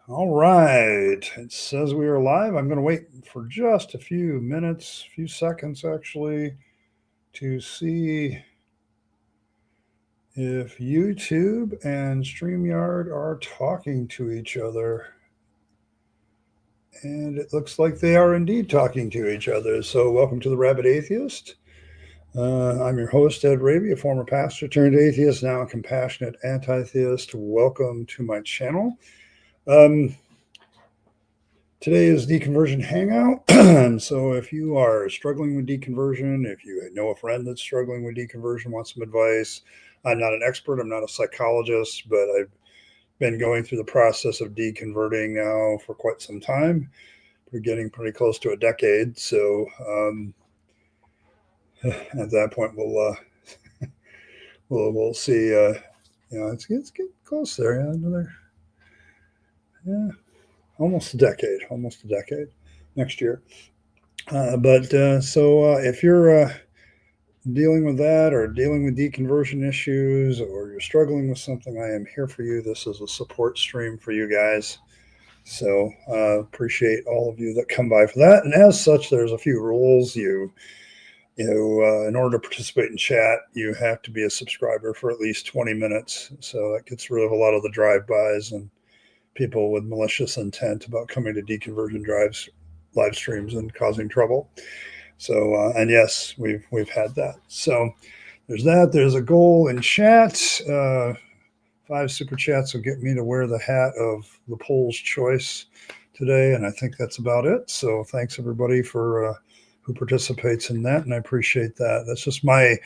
All right. It says we are live. I'm going to wait for just a few minutes, few seconds actually, to see if YouTube and StreamYard are talking to each other. And it looks like they are indeed talking to each other. So, welcome to the Rabyd Atheist. I'm your host, Ed Rabyd, a former pastor turned atheist, now a compassionate anti-theist. Welcome to my channel. Today is Deconversion Hangout. And so if you are struggling with deconversion, if you know a friend that's struggling with deconversion, want some advice, I'm not an expert, I'm not a psychologist, but I've been going through the process of deconverting now for quite some time. We're getting pretty close to a decade. So at that point, we'll see. It's getting close there. Almost a decade next year. So if you're dealing with that or dealing with deconversion issues or you're struggling with something, I am here for you. This is a support stream for you guys. So appreciate all of you that come by for that. And as such, there's a few rules. In order to participate in chat, you have to be a subscriber for at least 20 minutes. So that gets rid of a lot of the drive-bys and people with malicious intent about coming to deconversion drives, live streams, and causing trouble. So, and yes, we've had that. So there's that. There's a goal in chat. 5 super chats will get me to wear the hat of the poll's choice today, and I think that's about it. So thanks everybody for who participates in that, and I appreciate that. That's just my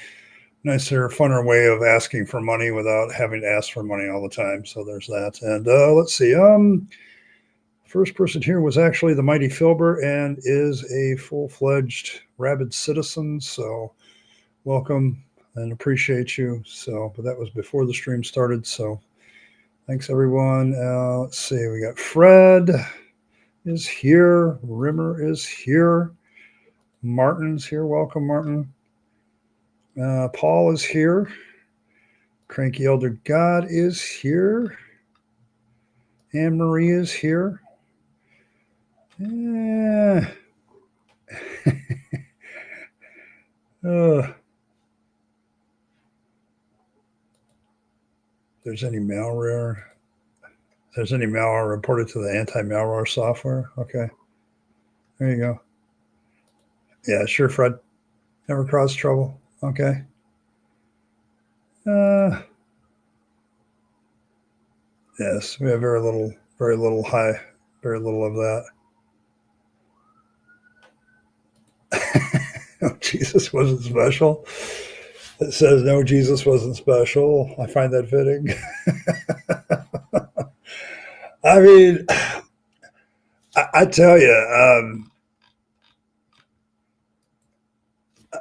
nicer, funner way of asking for money without having to ask for money all the time. So there's that. And let's see. First person here was actually the mighty Filbert and is a full-fledged Rabyd citizen. So welcome and appreciate you. So, but that was before the stream started. So thanks everyone. Let's see. We got Fred is here. Rimmer is here. Martin's here. Welcome, Martin. Paul is here. Cranky Elder God is here. Anne Marie is here. Yeah. There's any malware. If there's any malware reported to the anti-malware software. Okay. There you go. Yeah, sure, Fred. Never caused trouble. Okay. Yes, we have very little of that. Oh, Jesus wasn't special. It says no, Jesus wasn't special. I find that fitting. I mean, I tell you,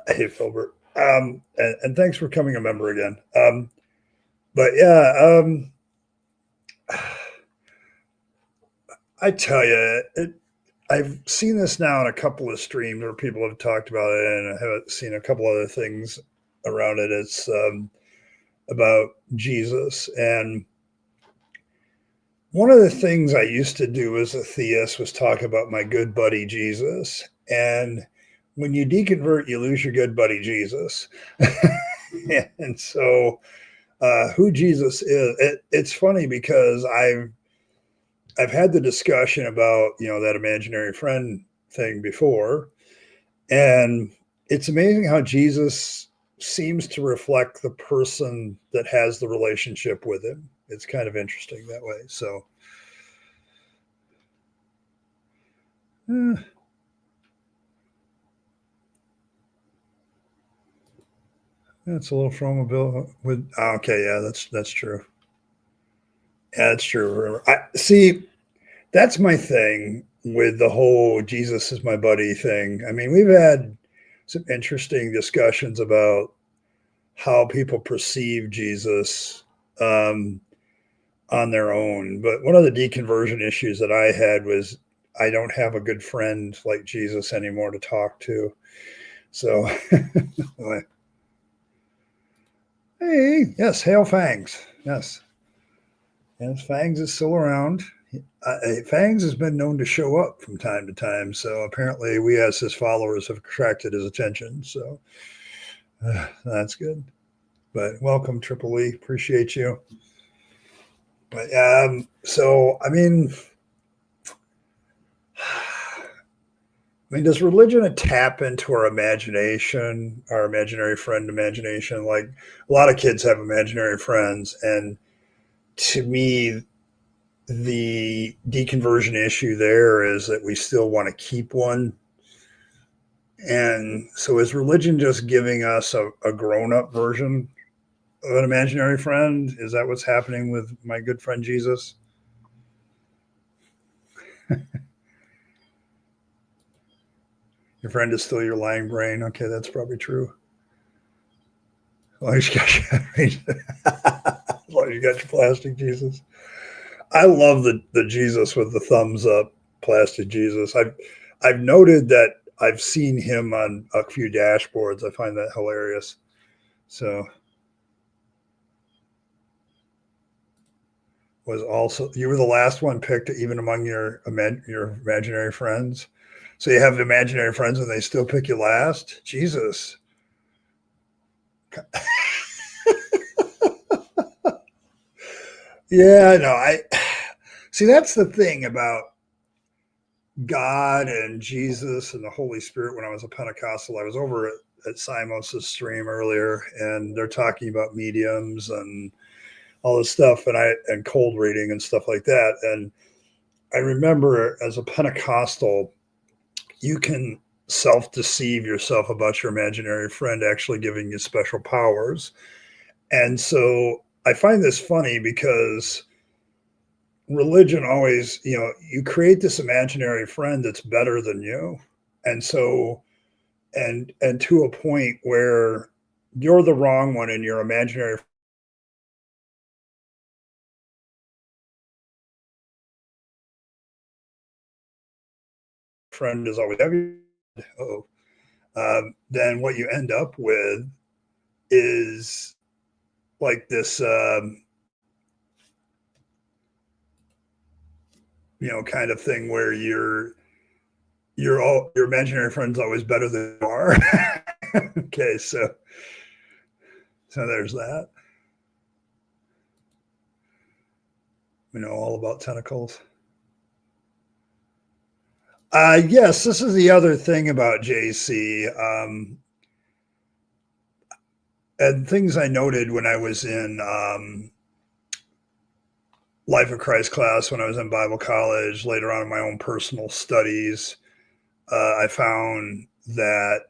hey, Filbert, and thanks for coming a member again. But yeah, I tell you, I've seen this now in a couple of streams where people have talked about it, and I haven't seen a couple other things around it. It's about Jesus. And one of the things I used to do as a theist was talk about my good buddy Jesus. And when you deconvert, you lose your good buddy Jesus. And so who Jesus is, it's funny because I've had the discussion about, that imaginary friend thing before. And it's amazing how Jesus seems to reflect the person that has the relationship with him. It's kind of interesting that way. So, that's a little from a bill with. Okay, yeah, that's true. Yeah, that's true. I see. That's my thing with the whole Jesus is my buddy thing. I mean, we've had some interesting discussions about how people perceive Jesus on their own. But one of the deconversion issues that I had was I don't have a good friend like Jesus anymore to talk to. So, hey, yes, hail Fangs. Yes. Fangs is still around. Fangs has been known to show up from time to time, so apparently we as his followers have attracted his attention. So that's good. But welcome, Triple E. Appreciate you. But so I mean, does religion tap into our imagination, our imaginary friend imagination? Like a lot of kids have imaginary friends, and to me, the deconversion issue there is that we still want to keep one. And so is religion just giving us a grown-up version of an imaginary friend? Is that what's happening with my good friend Jesus? Your friend is still your lying brain. Okay, that's probably true. As long as you got your plastic Jesus. I love the Jesus with the thumbs up plastic Jesus. I've noted that I've seen him on a few dashboards. I find that hilarious. So was also you were the last one picked even among your imaginary friends. So you have imaginary friends and they still pick you last? Jesus. Yeah, no, I see that's the thing about God and Jesus and the Holy Spirit. When I was a Pentecostal, I was over at Simos's stream earlier, and they're talking about mediums and all this stuff, and cold reading and stuff like that. And I remember as a Pentecostal, you can self-deceive yourself about your imaginary friend actually giving you special powers. And so I find this funny because religion always, you create this imaginary friend that's better than you. And so, and to a point where you're the wrong one and your imaginary friend is always heavy. Oh, then what you end up with is like this, kind of thing where your imaginary friend's always better than you are. Okay, so there's that. We know all about tentacles. Yes, this is the other thing about JC. And things I noted when I was in Life of Christ class, when I was in Bible college, later on in my own personal studies, I found that,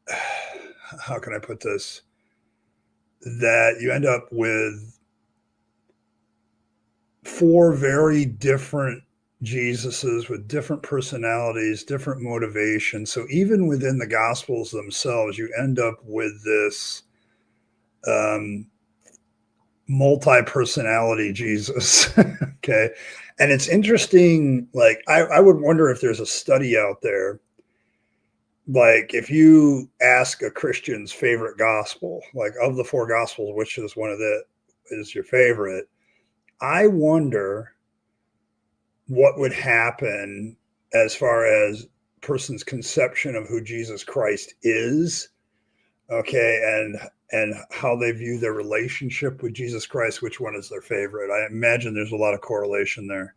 how can I put this? That you end up with 4 very different Jesuses with different personalities, different motivations. So even within the Gospels themselves, you end up with this multi-personality Jesus. Okay. And it's interesting. Like, I would wonder if there's a study out there. Like, if you ask a Christian's favorite gospel, like of the 4 gospels, which is is your favorite? I wonder what would happen as far as person's conception of who Jesus Christ is. Okay. And how they view their relationship with Jesus Christ, which one is their favorite. I imagine there's a lot of correlation there.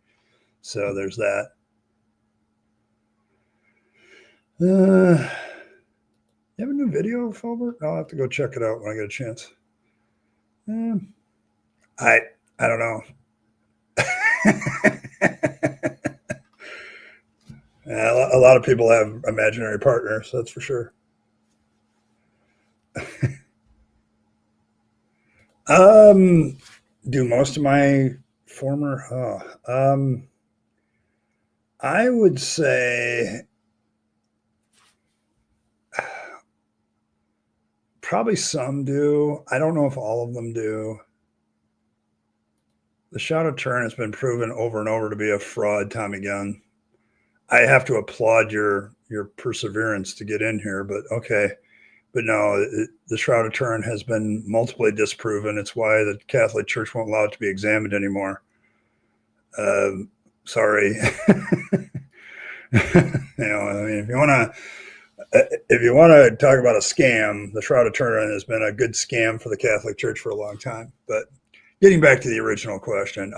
So there's that. You have a new video, Filbert? I'll have to go check it out when I get a chance. I don't know. A lot of people have imaginary partners, that's for sure. Do most of my former, I would say probably some do. I don't know if all of them do. The Shot of Turin has been proven over and over to be a fraud, Tommy Gunn. I have to applaud your perseverance to get in here, but okay. But no, the Shroud of Turin has been multiply disproven. It's why the Catholic Church won't allow it to be examined anymore. Sorry. I mean, if you want to talk about a scam, the Shroud of Turin has been a good scam for the Catholic Church for a long time. But getting back to the original question,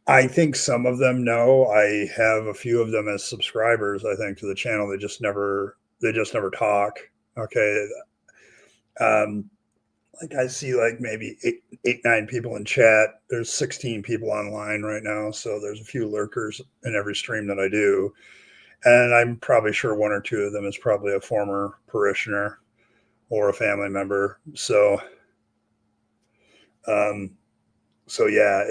I think some of them know. I have a few of them as subscribers, I think, to the channel. They just never talk. Okay. Um, like I see like maybe eight, 9 people in chat. There's 16 people online right now. So there's a few lurkers in every stream that I do. And I'm probably sure 1 or 2 of them is probably a former parishioner or a family member. Um, so yeah,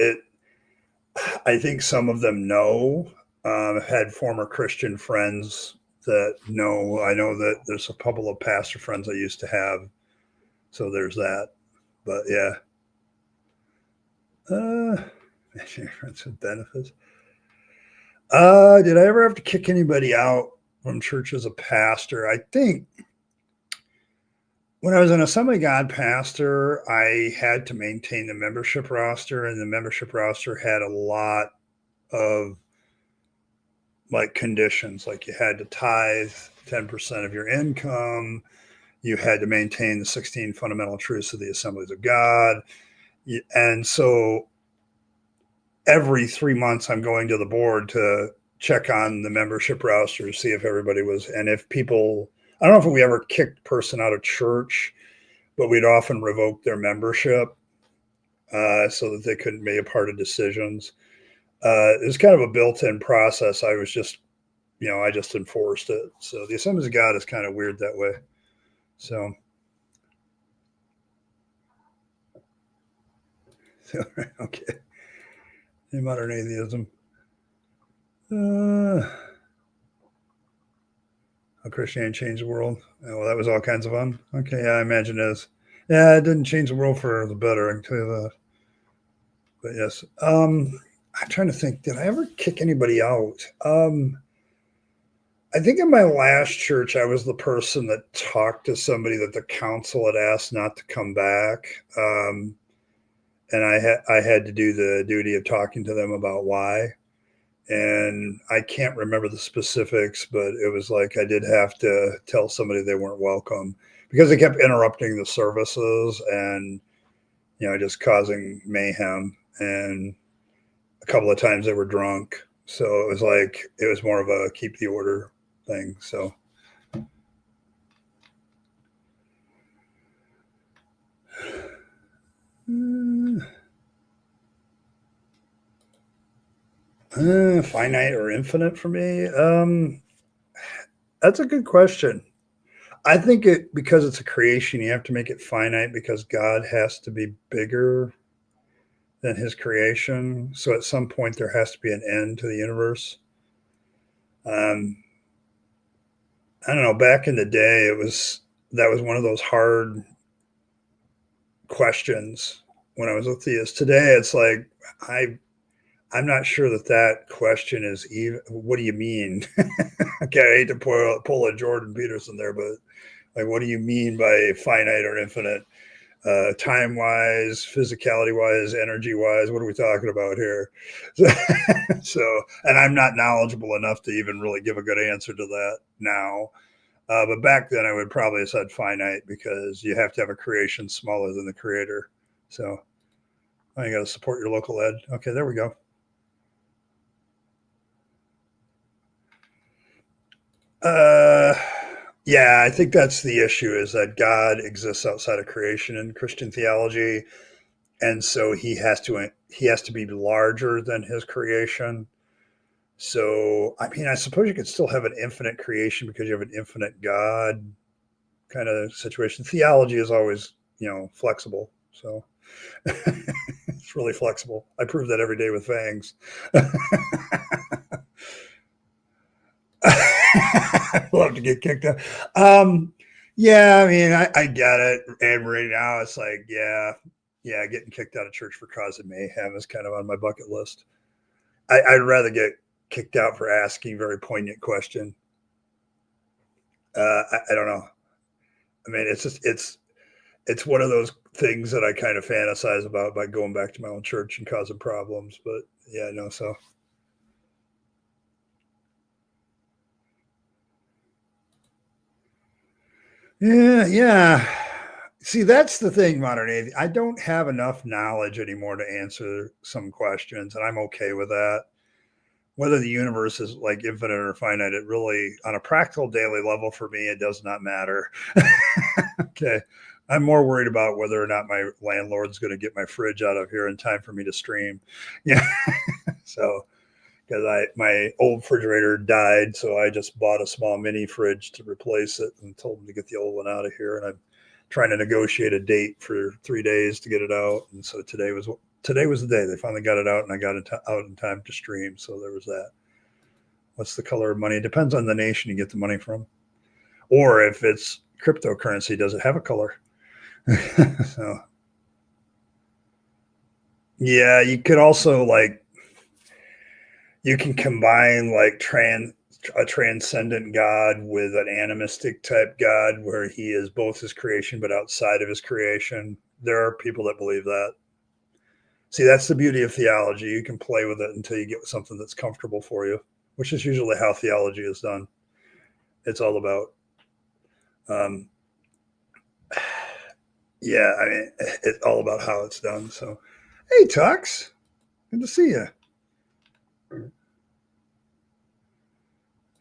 I think some of them know. Had former Christian friends that know. I know that there's a couple of pastor friends I used to have. So there's that. But yeah. Friends with benefits. Did I ever have to kick anybody out from church as a pastor? I think when I was an Assembly of God pastor, I had to maintain the membership roster, and the membership roster had a lot of like conditions, like you had to tithe 10% of your income, you had to maintain the 16 fundamental truths of the Assemblies of God, and so every 3 months I'm going to the board to check on the membership roster, see if everybody was, and if people, I don't know if we ever kicked person out of church, but we'd often revoke their membership so that they couldn't be a part of decisions. It was kind of a built-in process. I was just, I just enforced it. So the Assemblies of God is kind of weird that way. So okay. In modern atheism. How Christianity changed the world. Well, that was all kinds of fun. Okay, yeah, I imagine it is. Yeah, it didn't change the world for the better, I can tell you that. But yes. I'm trying to think, did I ever kick anybody out? I think in my last church, I was the person that talked to somebody that the council had asked not to come back. And I had to do the duty of talking to them about why. And I can't remember the specifics, but it was like I did have to tell somebody they weren't welcome because they kept interrupting the services and, just causing mayhem. And a couple of times they were drunk. So it was more of a keep the order thing. So. Finite or infinite for me? That's a good question. I think because it's a creation, you have to make it finite because God has to be bigger than his creation. So at some point there has to be an end to the universe. I don't know. Back in the day, that was one of those hard questions when I was a theist. Today, it's like I'm not sure that question is even. What do you mean? Okay, I hate to pull a Jordan Peterson there, but like, what do you mean by finite or infinite? Time wise, physicality wise, energy wise, what are we talking about here? So, and I'm not knowledgeable enough to even really give a good answer to that now. But back then, I would probably have said finite because you have to have a creation smaller than the creator. So, you got to support your local ed. Okay, there we go. Yeah, I think that's the issue is that God exists outside of creation in Christian theology. And so he has to be larger than his creation. So, I mean, I suppose you could still have an infinite creation because you have an infinite God kind of situation. Theology is always, flexible. So it's really flexible. I prove that every day with fangs. I love to get kicked out. Yeah, I mean, I get it. And right now it's like, yeah, getting kicked out of church for causing mayhem is kind of on my bucket list. I'd rather get kicked out for asking a very poignant question. I don't know. I mean, it's it's one of those things that I kind of fantasize about by going back to my own church and causing problems. But yeah, no, so. Yeah. See, that's the thing, modern atheism. I don't have enough knowledge anymore to answer some questions, and I'm okay with that. Whether the universe is like infinite or finite, it really, on a practical daily level for me, it does not matter. Okay. I'm more worried about whether or not my landlord's going to get my fridge out of here in time for me to stream. Yeah. So, because my old refrigerator died, so I just bought a small mini fridge to replace it and told them to get the old one out of here. And I'm trying to negotiate a date for 3 days to get it out. And so today was the day they finally got it out, and I got it out in time to stream. So there was that. What's the color of money? It depends on the nation you get the money from, or if it's cryptocurrency, does it have a color? So yeah, you could also you can combine like a transcendent God with an animistic type God where he is both his creation but outside of his creation. There are people that believe that. See, that's the beauty of theology. You can play with it until you get something that's comfortable for you, which is usually how theology is done. It's all about, yeah, I mean, it's all about how it's done. So, hey, Tux, good to see you.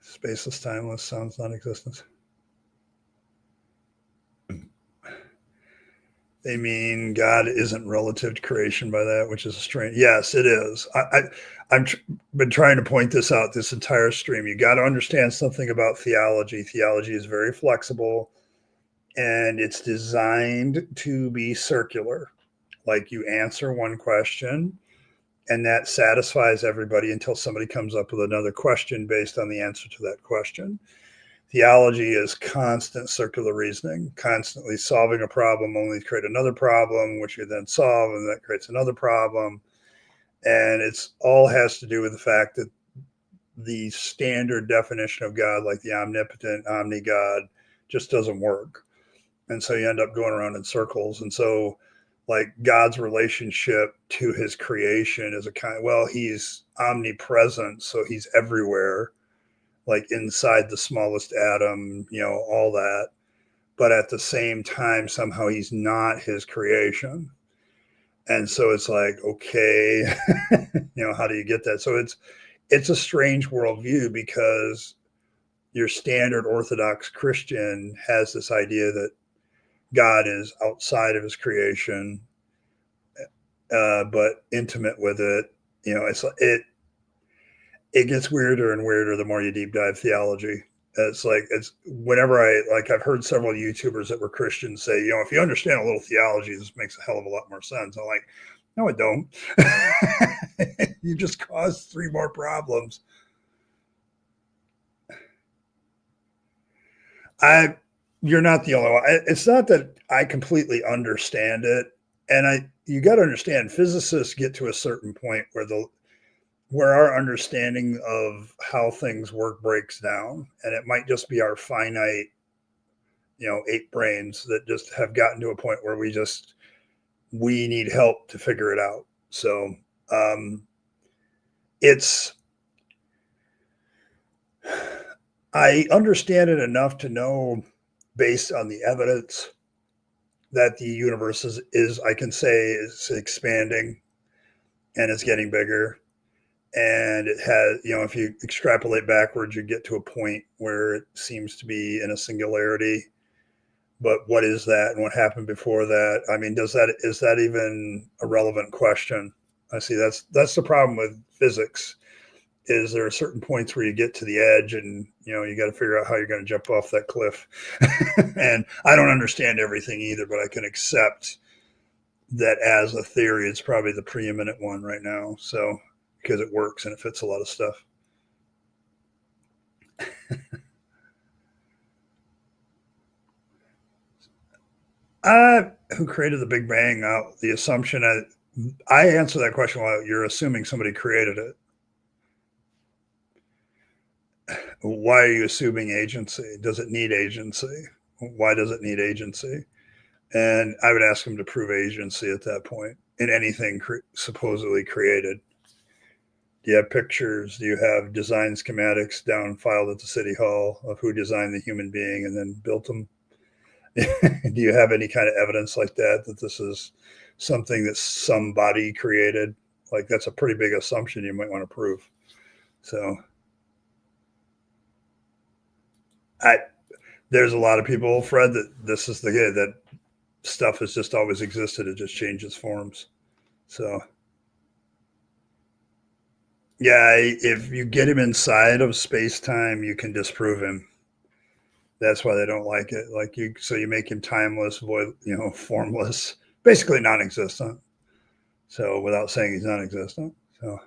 Spaceless, timeless, sounds non-existent. They mean God isn't relative to creation by that, which is a strange. Yes, it is. I've been trying to point this out this entire stream. You got to understand something about theology. Theology is very flexible, and it's designed to be circular. Like you answer one question, and that satisfies everybody until somebody comes up with another question based on the answer to that question. Theology is constant circular reasoning, constantly solving a problem only to create another problem, which you then solve, and that creates another problem. And it's all has to do with the fact that the standard definition of God, like the omnipotent, omni-God, just doesn't work. And so you end up going around in circles. And so, like, God's relationship to his creation is he's omnipresent, so he's everywhere, like inside the smallest atom, all that. But at the same time, somehow he's not his creation. And so it's like, okay, how do you get that? So it's a strange worldview because your standard Orthodox Christian has this idea that God is outside of his creation, but intimate with it. It gets weirder and weirder the more you deep dive theology. It's whenever I've heard several YouTubers that were Christians say, if you understand a little theology, this makes a hell of a lot more sense. I'm like, no, it don't. You just caused 3 more problems. You're not the only one. It's not that I completely understand it. And you got to understand, physicists get to a certain point where our understanding of how things work breaks down, and it might just be our finite 8 brains that just have gotten to a point where we need help to figure it out. So I understand it enough to know, based on the evidence, that the universe is I can say is expanding and it's getting bigger. And it has, if you extrapolate backwards, you get to a point where it seems to be in a singularity. But what is that, and what happened before that? I mean, is that even a relevant question? I see that's the problem with physics. Is there are certain points where you get to the edge, and you got to figure out how you're going to jump off that cliff. And I don't understand everything either, but I can accept that as a theory, it's probably the preeminent one right now. So, because it works and it fits a lot of stuff. Who created the Big Bang? The assumption I answer that question while you're assuming somebody created it. Why are you assuming agency? Does it need agency? Why does it need agency? And I would ask him to prove agency at that point in anything supposedly created. Do you have pictures? Do you have design schematics down filed at the city hall of who designed the human being and then built them? Do you have any kind of evidence like that, that this is something that somebody created? Like, that's a pretty big assumption you might want to prove. So there's a lot of people, Fred, that this is that stuff has just always existed. It just changes forms. So yeah, if you get him inside of space-time, you can disprove him. That's why they don't like it. So you make him timeless, void, formless, basically non-existent. So without saying he's non-existent. So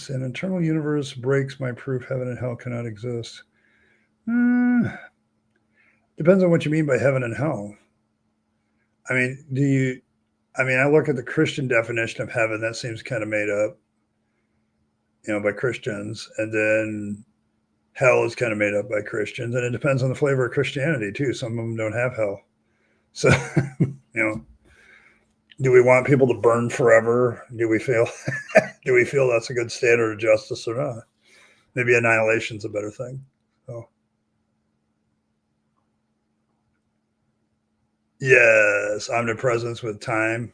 an internal universe breaks my proof heaven and hell cannot exist. Depends on what you mean by heaven and hell. I mean, I look at the Christian definition of heaven, that seems kind of made up, by Christians. And then hell is kind of made up by Christians. And it depends on the flavor of Christianity, too. Some of them don't have hell. So, do we want people to burn forever? Do we feel that's a good standard of justice or not? Maybe annihilation's a better thing. So, yes, omnipresence with time.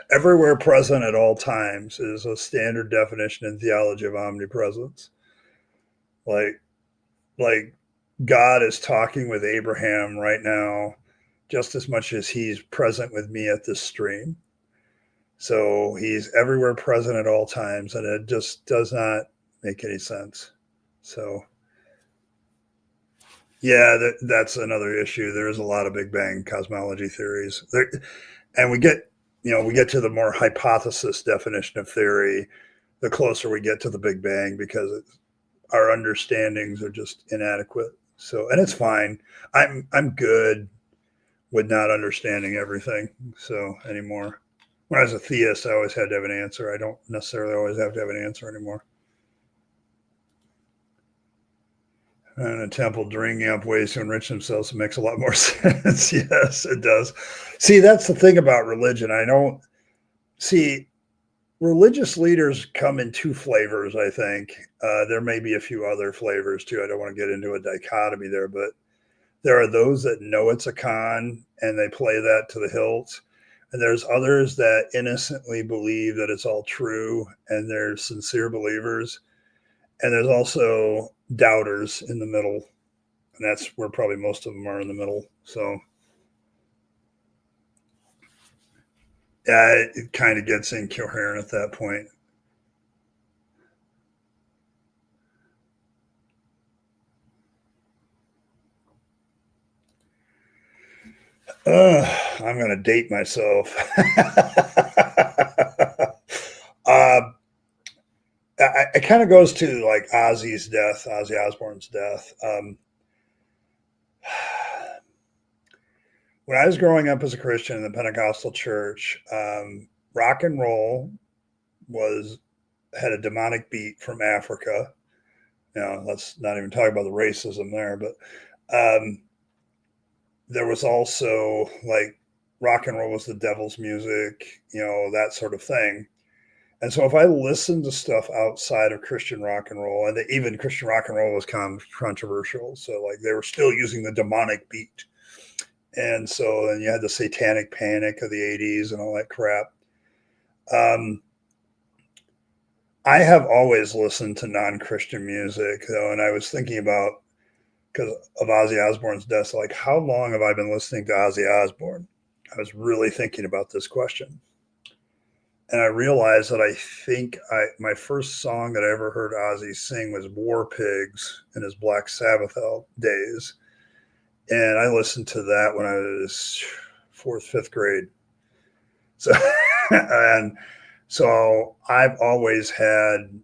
Everywhere present at all times is a standard definition in theology of omnipresence. Like God is talking with Abraham right now just as much as he's present with me at this stream. So he's everywhere present at all times, and it just does not make any sense. So yeah, that's another issue. There's a lot of Big Bang cosmology theories there, and we get to the more hypothesis definition of theory the closer we get to the Big Bang, because our understandings are just inadequate. So, and it's fine. I'm good with not understanding everything anymore. When I was a theist, I always had to have an answer. I don't necessarily always have to have an answer anymore. And a temple drinking up ways to enrich themselves makes a lot more sense. Yes, it does. See, that's the thing about religion. I don't see religious leaders come in two flavors, I think. There may be a few other flavors too. I don't want to get into a dichotomy there, but there are those that know it's a con and they play that to the hilt. And there's others that innocently believe that it's all true and they're sincere believers. And there's also doubters in the middle. And that's where probably most of them are, in the middle. So yeah, it kind of gets incoherent at that point. I'm going to date myself. It kind of goes to like Ozzy Osbourne's death. When I was growing up as a Christian in the Pentecostal church, rock and roll had a demonic beat from Africa. Let's not even talk about the racism there, but there was also like rock and roll was the devil's music, that sort of thing. And so if I listened to stuff outside of Christian rock and roll, and even Christian rock and roll was controversial, so like they were still using the demonic beat. And so then you had the satanic panic of the 80s and all that crap. I have always listened to non-Christian music, though, and I was thinking about, because of Ozzy Osbourne's death, like, how long have I been listening to Ozzy Osbourne? I was really thinking about this question. And I realized that I think my first song that I ever heard Ozzy sing was War Pigs in his Black Sabbath days. And I listened to that when I was 4th, 5th grade. So, and so I've always had,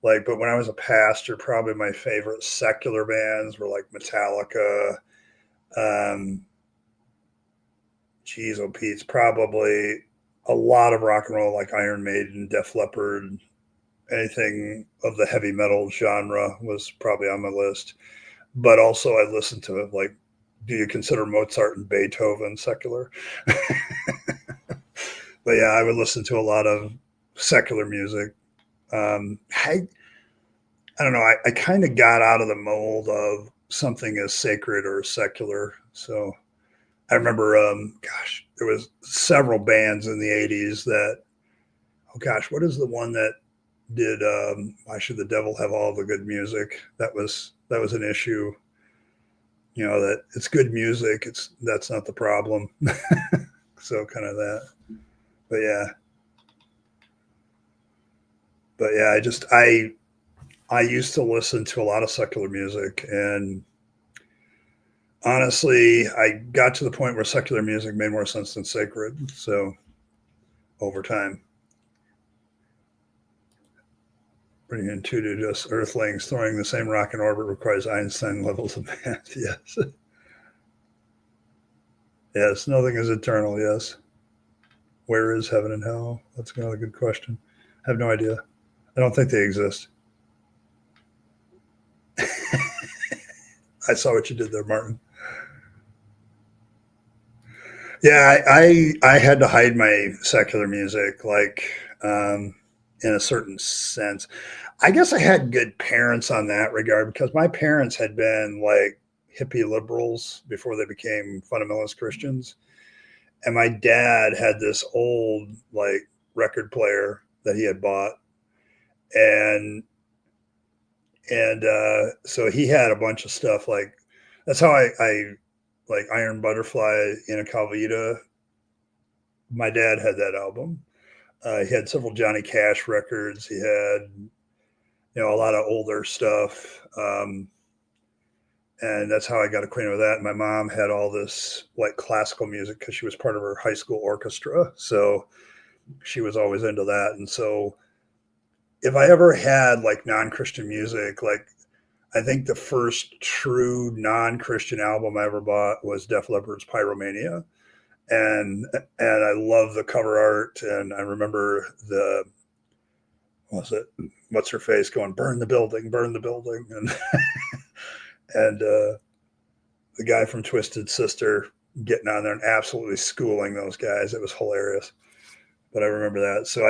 like, but when I was a pastor, probably my favorite secular bands were like Metallica. Geez, oh Pete's probably a lot of rock and roll, like Iron Maiden, Def Leppard, anything of the heavy metal genre was probably on my list. But also, I listened to it like, do you consider Mozart and Beethoven secular? But yeah, I would listen to a lot of secular music. I don't know. I kind of got out of the mold of something as sacred or secular. So I remember, gosh, there was several bands in the '80s that, oh gosh, what is the one that did Why Should the Devil Have All the Good Music? That was an issue. You know, that it's good music. That's not the problem. So kind of that. But yeah, I used to listen to a lot of secular music, and honestly, I got to the point where secular music made more sense than sacred. So over time, bringing in two to just earthlings throwing the same rock in orbit requires Einstein levels of math. Yes, yes, nothing is eternal. Yes, where is heaven and hell? That's another good question. I have no idea. I don't think they exist. I saw what you did there, Martin. Yeah, I had to hide my secular music, like in a certain sense. I guess I had good parents on that regard because my parents had been like hippie liberals before they became fundamentalist Christians, and my dad had this old like record player that he had bought, and so he had a bunch of stuff like that's how I like Iron Butterfly in a Calvita. My dad had that album. He had several Johnny Cash records. He had, a lot of older stuff. And that's how I got acquainted with that. And my mom had all this like classical music because she was part of her high school orchestra. So she was always into that. And so if I ever had like non-Christian music, like I think the first true non-Christian album I ever bought was Def Leppard's Pyromania. And I love the cover art. And I remember was it what's her face going burn the building, and the guy from Twisted Sister getting on there and absolutely schooling those guys. It was hilarious. But I remember that. So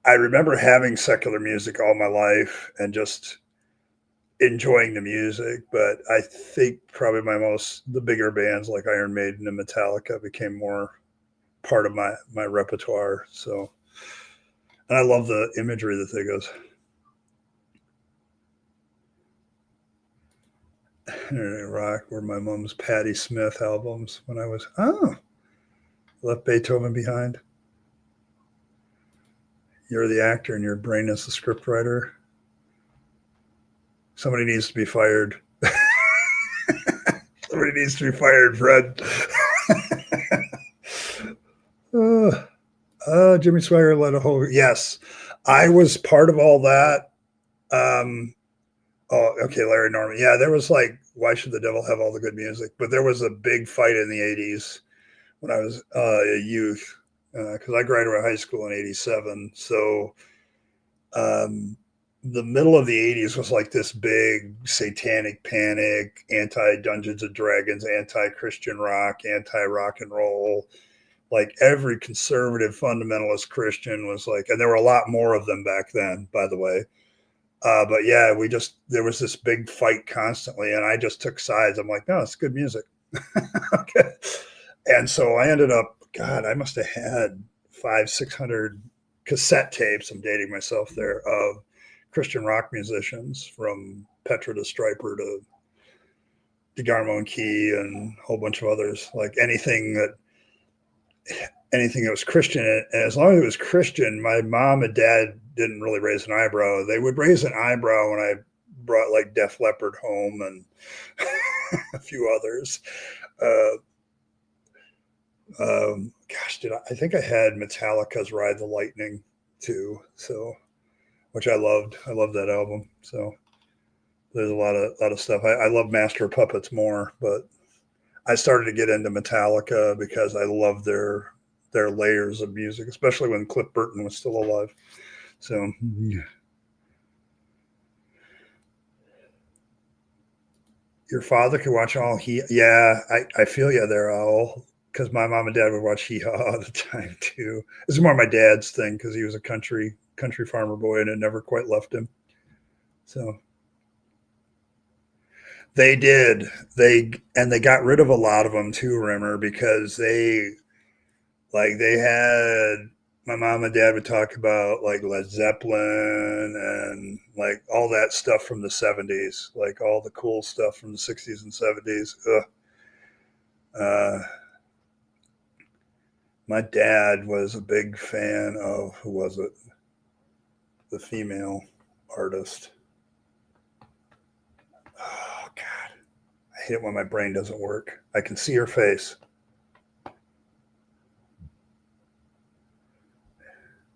I remember having secular music all my life and just enjoying the music. But I think probably the bigger bands like Iron Maiden and Metallica became more part of my repertoire. So, and I love the imagery that they goes. Rock were my mom's Patti Smith albums when I was left Beethoven behind. You're the actor and your brain is the script writer. Somebody needs to be fired. Somebody needs to be fired, Fred. Jimmy Swagger led a whole. Yes, I was part of all that. Okay, Larry Norman. Yeah, there was like, why should the devil have all the good music? But there was a big fight in the '80s when I was a youth because I graduated high school in '87. So the middle of the '80s was like this big satanic panic, anti Dungeons and Dragons, anti Christian rock, anti rock and roll. Like every conservative fundamentalist Christian was like, and there were a lot more of them back then, by the way. But yeah, there was this big fight constantly, and I just took sides. I'm like, no, it's good music. Okay. And so I ended up, God, I must have had 600 cassette tapes. I'm dating myself there of Christian rock musicians from Petra to Stryper to DeGarmo and Key and a whole bunch of others. Like anything that was Christian, and as long as it was Christian, my mom and dad didn't really raise an eyebrow. They would raise an eyebrow when I brought like Def Leppard home and a few others. I think I had Metallica's Ride the Lightning too, so which I loved. I loved that album. So there's a lot of stuff. I love Master of Puppets more, but I started to get into Metallica because I love their their layers of music, especially when Cliff Burton was still alive. So your father could watch all I feel you there, Earl, because my mom and dad would watch Hee Haw all the time too. This is more my dad's thing because he was a country farmer boy and it never quite left him. So they did. They got rid of a lot of them too, Rimmer, because they had my mom and dad would talk about like Led Zeppelin and like all that stuff from the 70s, like all the cool stuff from the 60s and 70s. My dad was a big fan of, who was it? The female artist. Oh, God. I hate it when my brain doesn't work. I can see her face.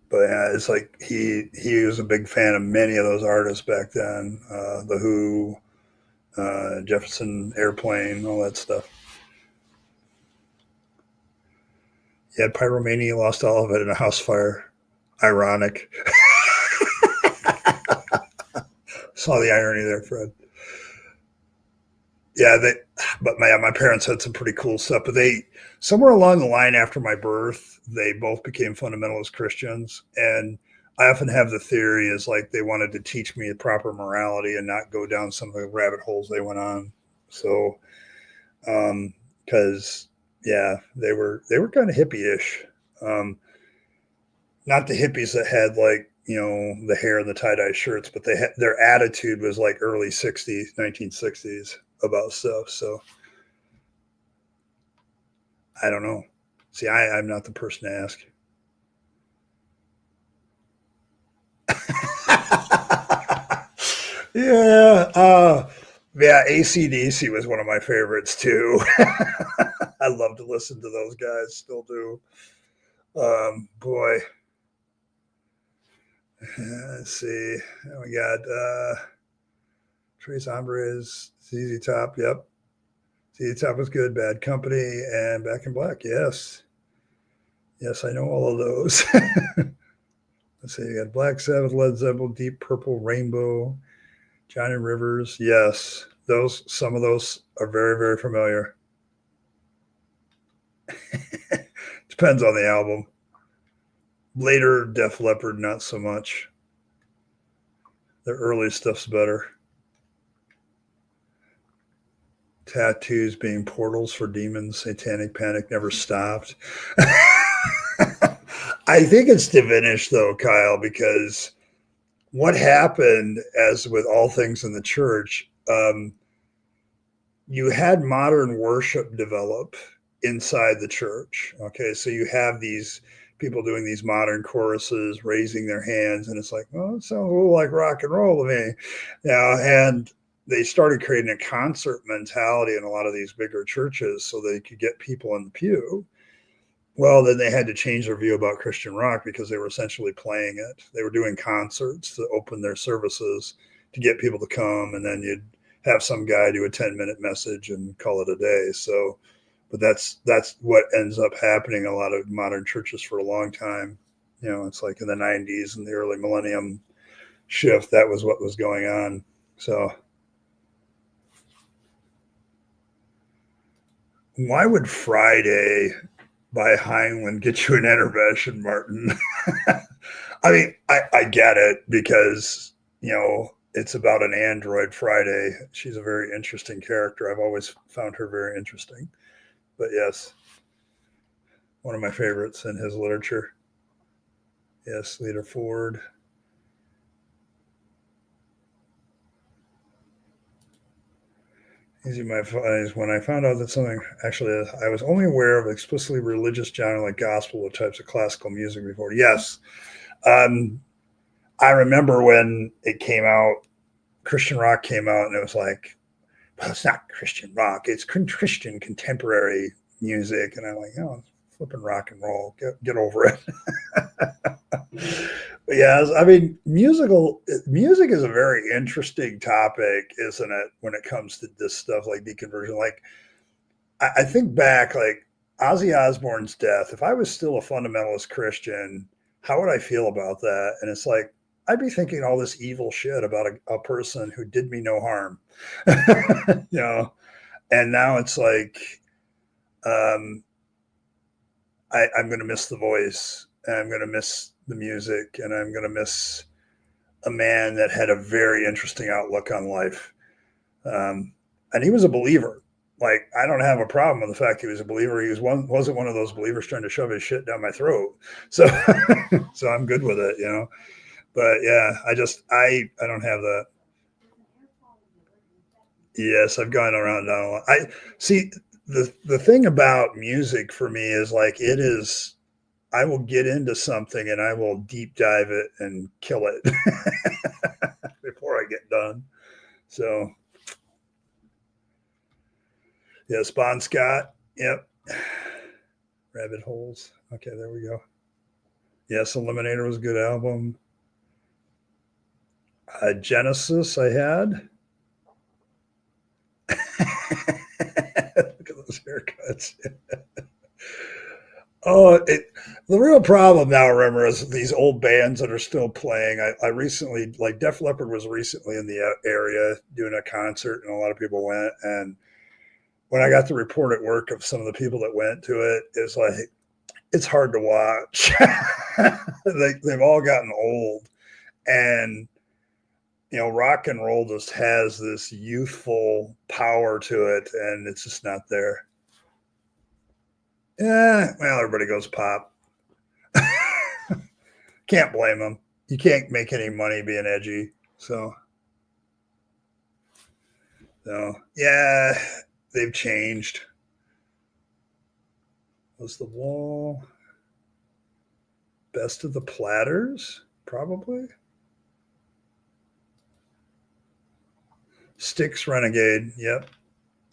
But it's like he was a big fan of many of those artists back then. The Who, Jefferson Airplane, all that stuff. He had pyromania, lost all of it in a house fire. Ironic. Saw the irony there, Fred. Yeah, but my parents had some pretty cool stuff. But somewhere along the line after my birth, they both became fundamentalist Christians. And I often have the theory is like they wanted to teach me the proper morality and not go down some of the rabbit holes they went on. So, because they were kind of hippie-ish. Not the hippies that had like, the hair and the tie-dye shirts, but their attitude was like early 60s, 1960s about stuff. So I don't know. See, I'm not the person to ask. AC/DC was one of my favorites too. I love to listen to those guys, still do. Boy. Let's see. We got Tres Hombres, ZZ Top. Yep. ZZ Top was good. Bad Company and Back in Black. Yes. Yes, I know all of those. Let's see. You got Black Sabbath, Led Zeppelin, Deep Purple, Rainbow, Johnny Rivers. Yes. Some of those are very, very familiar. Depends on the album. Later Def Leppard, not so much. Their early stuff's better. Tattoos being portals for demons. Satanic Panic never stopped. I think it's diminished though, Kyle, because what happened, as with all things in the church, you had modern worship develop inside the church. Okay, so you have these people doing these modern choruses, raising their hands, and it's like, well, it sounds a little like rock and roll to me. And they started creating a concert mentality in a lot of these bigger churches so they could get people in the pew. Well, then they had to change their view about Christian rock because they were essentially playing it. They were doing concerts to open their services to get people to come, and then you'd have some guy do a 10-minute message and call it a day. So, but that's what ends up happening in a lot of modern churches for a long time. It's like in the 90s and the early millennium shift, that was what was going on. So why would Friday by Heinlein get you an intervention, Martin? I mean, I get it because, it's about an android, Friday. She's a very interesting character. I've always found her very interesting. But yes, one of my favorites in his literature. Yes, Leader Ford. Easy my is when I found out that something actually I was only aware of explicitly religious genre like gospel or types of classical music before. Yes. I remember when it came out, Christian rock came out, and it was like, well, it's not Christian rock. It's Christian contemporary music. And I'm like, flipping rock and roll. Get over it. But yeah, I mean, music is a very interesting topic, isn't it? When it comes to this stuff like deconversion, like I think back, like Ozzy Osbourne's death, if I was still a fundamentalist Christian, how would I feel about that? And it's like, I'd be thinking all this evil shit about a person who did me no harm. You know, and now it's like, um, I'm going to miss the voice, and I'm going to miss the music, and I'm going to miss a man that had a very interesting outlook on life. And he was a believer. Like, I don't have a problem with the fact he was a believer. He wasn't one of those believers trying to shove his shit down my throat. So, so I'm good with it, you know. But yeah, I don't have that. Yes, I've gone around down a lot. I see the thing about music for me is like it is. I will get into something and I will deep dive it and kill it before I get done. So yes, Bon Scott. Yep. Rabbit Holes. Okay, there we go. Yes, Eliminator was a good album. Genesis, I had. Look at those haircuts. Oh, the real problem now, remember, is these old bands that are still playing. I recently, like Def Leppard was recently in the area doing a concert, and a lot of people went. And when I got the report at work of some of the people that went to it, it's like, it's hard to watch. They've all gotten old. And you know, rock and roll just has this youthful power to it, and it's just not there. Yeah, well, everybody goes pop. Can't blame them. You can't make any money being edgy. So yeah, they've changed. Was the Wall best of the Platters? Probably. Styx Renegade. Yep,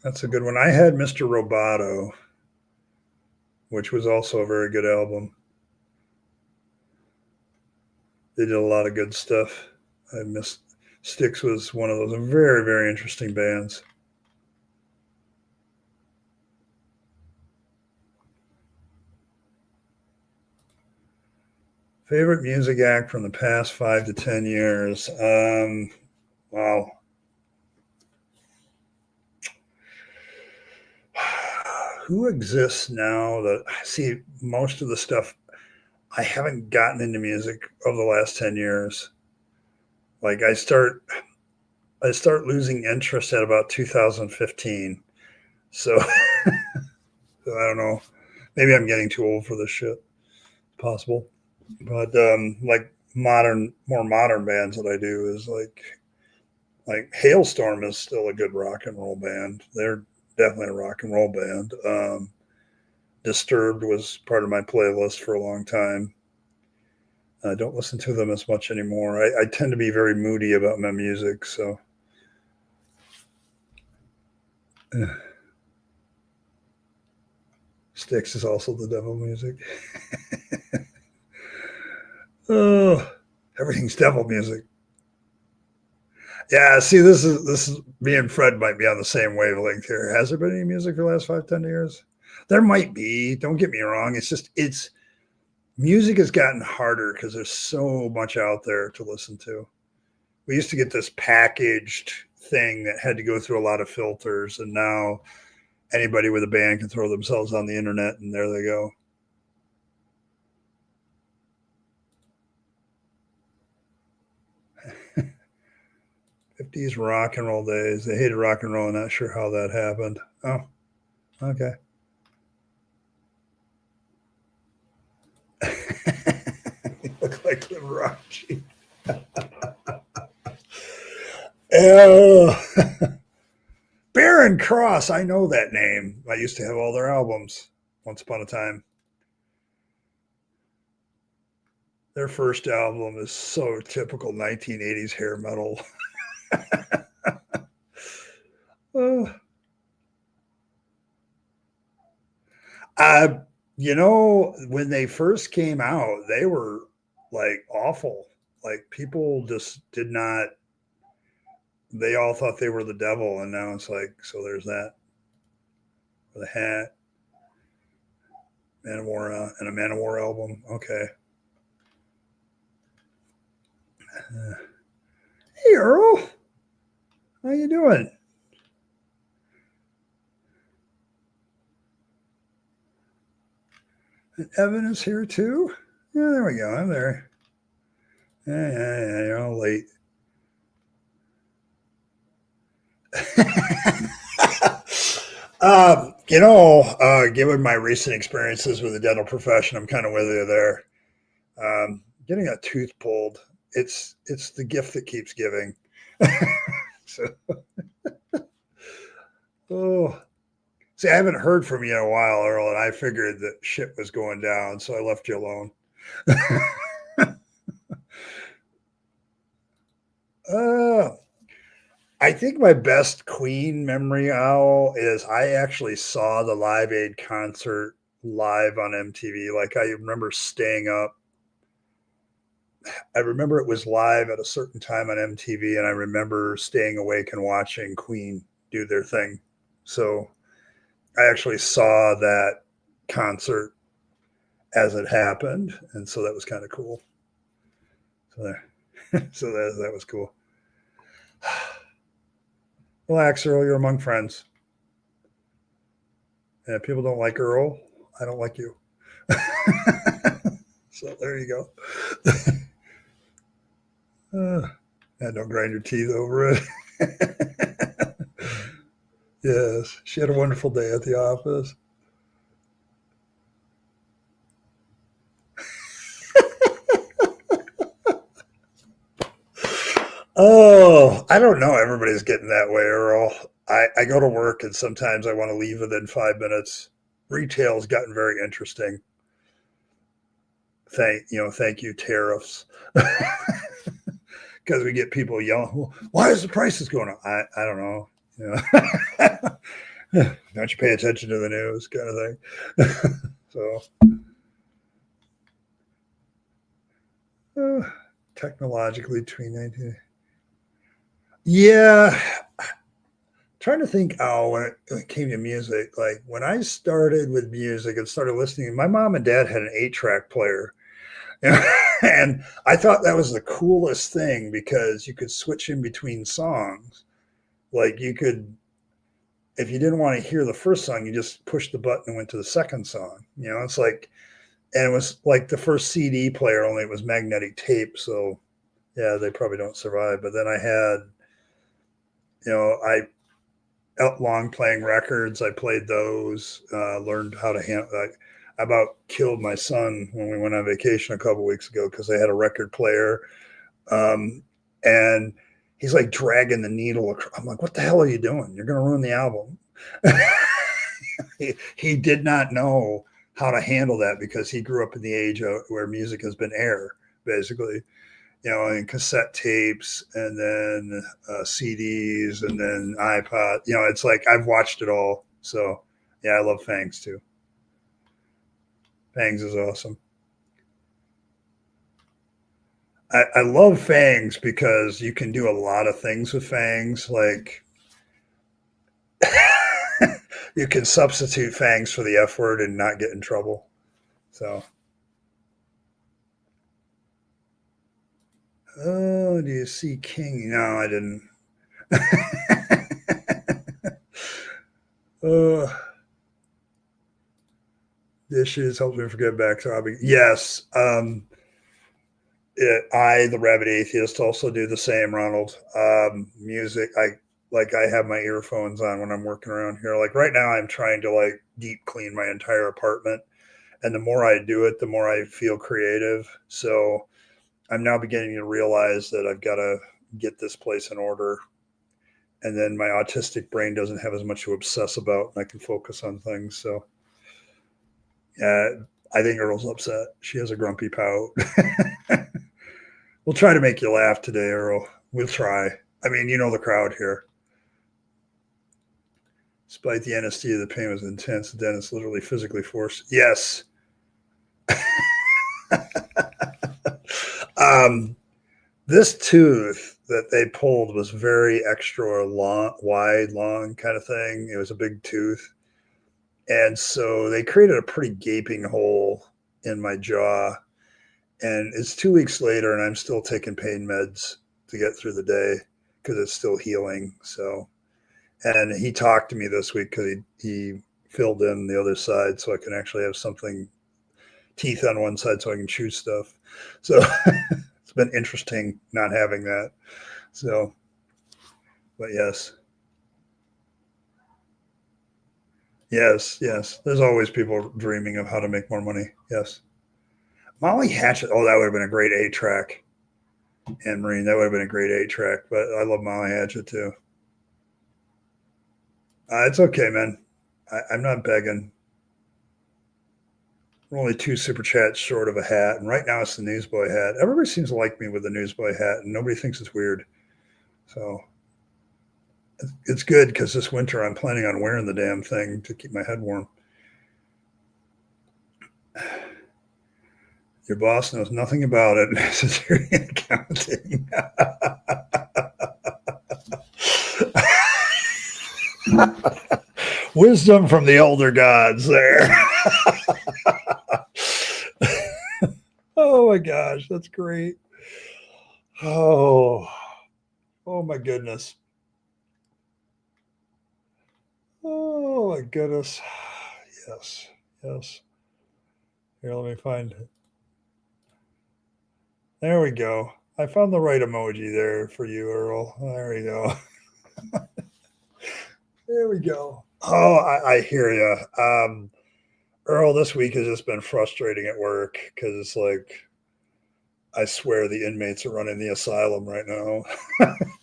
that's a good one. I had Mr. Roboto, which was also a very good album. They did a lot of good stuff. I missed Styx was one of those very, very interesting bands. Favorite music act from the past 5 to 10 years? Wow. Who exists now that see most of the stuff? I haven't gotten into music over the last 10 years. Like I start losing interest at about 2015. So I don't know. Maybe I'm getting too old for this shit. Possible. But like more modern bands that I do is like Hailstorm is still a good rock and roll band. They're definitely a rock and roll band. Disturbed was part of my playlist for a long time. I don't listen to them as much anymore. I tend to be very moody about my music, so. Styx is also the devil music. Oh, everything's devil music. Yeah, see, this is me and Fred might be on the same wavelength here. Has there been any music for the last 5, 10 years? There might be. Don't get me wrong. It's music has gotten harder because there's so much out there to listen to. We used to get this packaged thing that had to go through a lot of filters, and now anybody with a band can throw themselves on the internet, and there they go. '50s rock and roll days. They hated rock and roll. I'm not sure how that happened. Oh, okay. You look like Liberace. Oh, Baron Cross. I know that name. I used to have all their albums once upon a time. Their first album is so typical 1980s hair metal. uh, you know, when they first came out, they were like awful. Like people just did not. They all thought they were the devil, and now it's like, so there's that. The hat. Manowar and a Manowar album. Okay. Hey, Earl. How you doing? And Evan is here too. Yeah, there we go. I'm there. Yeah. You're all late. Given my recent experiences with the dental profession, I'm kind of with you there. Getting a tooth pulled, it's the gift that keeps giving. So, oh, see, I haven't heard from you in a while, Earl, and I figured that shit was going down, so I left you alone. uh, I think my best Queen memory, Owl, is I actually saw the Live Aid concert live on MTV. Like, I remember staying up. I remember it was live at a certain time on MTV, and I remember staying awake and watching Queen do their thing. So I actually saw that concert as it happened, and so that was kind of cool. So that was cool. Relax, Earl. You're among friends. And if people don't like Earl, I don't like you. So there you go. And don't grind your teeth over it. Yes, she had a wonderful day at the office. Oh, I don't know. Everybody's getting that way, Earl. I go to work and sometimes I want to leave within 5 minutes. Retail's gotten very interesting. Thank you, tariffs. Because we get people yelling, well, why is the prices going up? I don't know. Don't you pay attention to the news kind of thing? So, technologically between 19. Yeah. Trying to think, when it came to music, like when I started with music and started listening, my mom and dad had an 8-track player. And I thought that was the coolest thing because you could switch in between songs. Like you could, if you didn't want to hear the first song, you just pushed the button and went to the second song. It's like, and it was like the first CD player, only it was magnetic tape. So yeah, they probably don't survive. But then I had, I long playing records. I played those, learned how to handle. I about killed my son when we went on vacation a couple weeks ago because I had a record player, and he's like dragging the needle. I'm like, "What the hell are you doing? You're going to ruin the album." he did not know how to handle that because he grew up in the age where music has been air, basically. And cassette tapes and then CDs and then iPod. It's like I've watched it all. So, yeah, I love Fangs too. Fangs is awesome. I love Fangs because you can do a lot of things with Fangs. Like, you can substitute Fangs for the F word and not get in trouble. So, oh, do you see King? No, I didn't. Dishes helps me forget back to hobby. Yes. The Rabyd Atheist, also do the same, Ronald. Music, I have my earphones on when I'm working around here. Like right now, I'm trying to like deep clean my entire apartment, and the more I do it, the more I feel creative. So I'm now beginning to realize that I've got to get this place in order, and then my autistic brain doesn't have as much to obsess about, and I can focus on things. So, yeah, I think Earl's upset. She has a grumpy pout. We'll try to make you laugh today, Earl. We'll try. I mean, you know the crowd here. Despite the anesthesia, the pain was intense. The dentist literally physically forced. Yes. This tooth that they pulled was very extra long, wide, long kind of thing. It was a big tooth. And so they created a pretty gaping hole in my jaw. And it's 2 weeks later, and I'm still taking pain meds to get through the day because it's still healing. So, and he talked to me this week because he filled in the other side so I can actually have something, teeth on one side so I can chew stuff. So it's been interesting not having that. So, but yes. Yes, yes. There's always people dreaming of how to make more money. Yes. Molly Hatchet. Oh, that would have been a great 8-track. And Marine, that would have been a great 8-track. But I love Molly Hatchet too. It's okay, man. I'm not begging. We're only 2 super chats short of a hat. And right now it's the Newsboy hat. Everybody seems to like me with the Newsboy hat, and nobody thinks it's weird. So it's good because this winter I'm planning on wearing the damn thing to keep my head warm. Your boss knows nothing about it. Cesarean accounting. Wisdom from the older gods there. Oh my gosh, that's great. Oh my goodness. Oh my goodness. Yes, yes. Here, let me find it. There we go. I found the right emoji there for you, Earl. There we go. There we go. Oh, I hear you. Earl, this week has just been frustrating at work because it's like, I swear the inmates are running the asylum right now.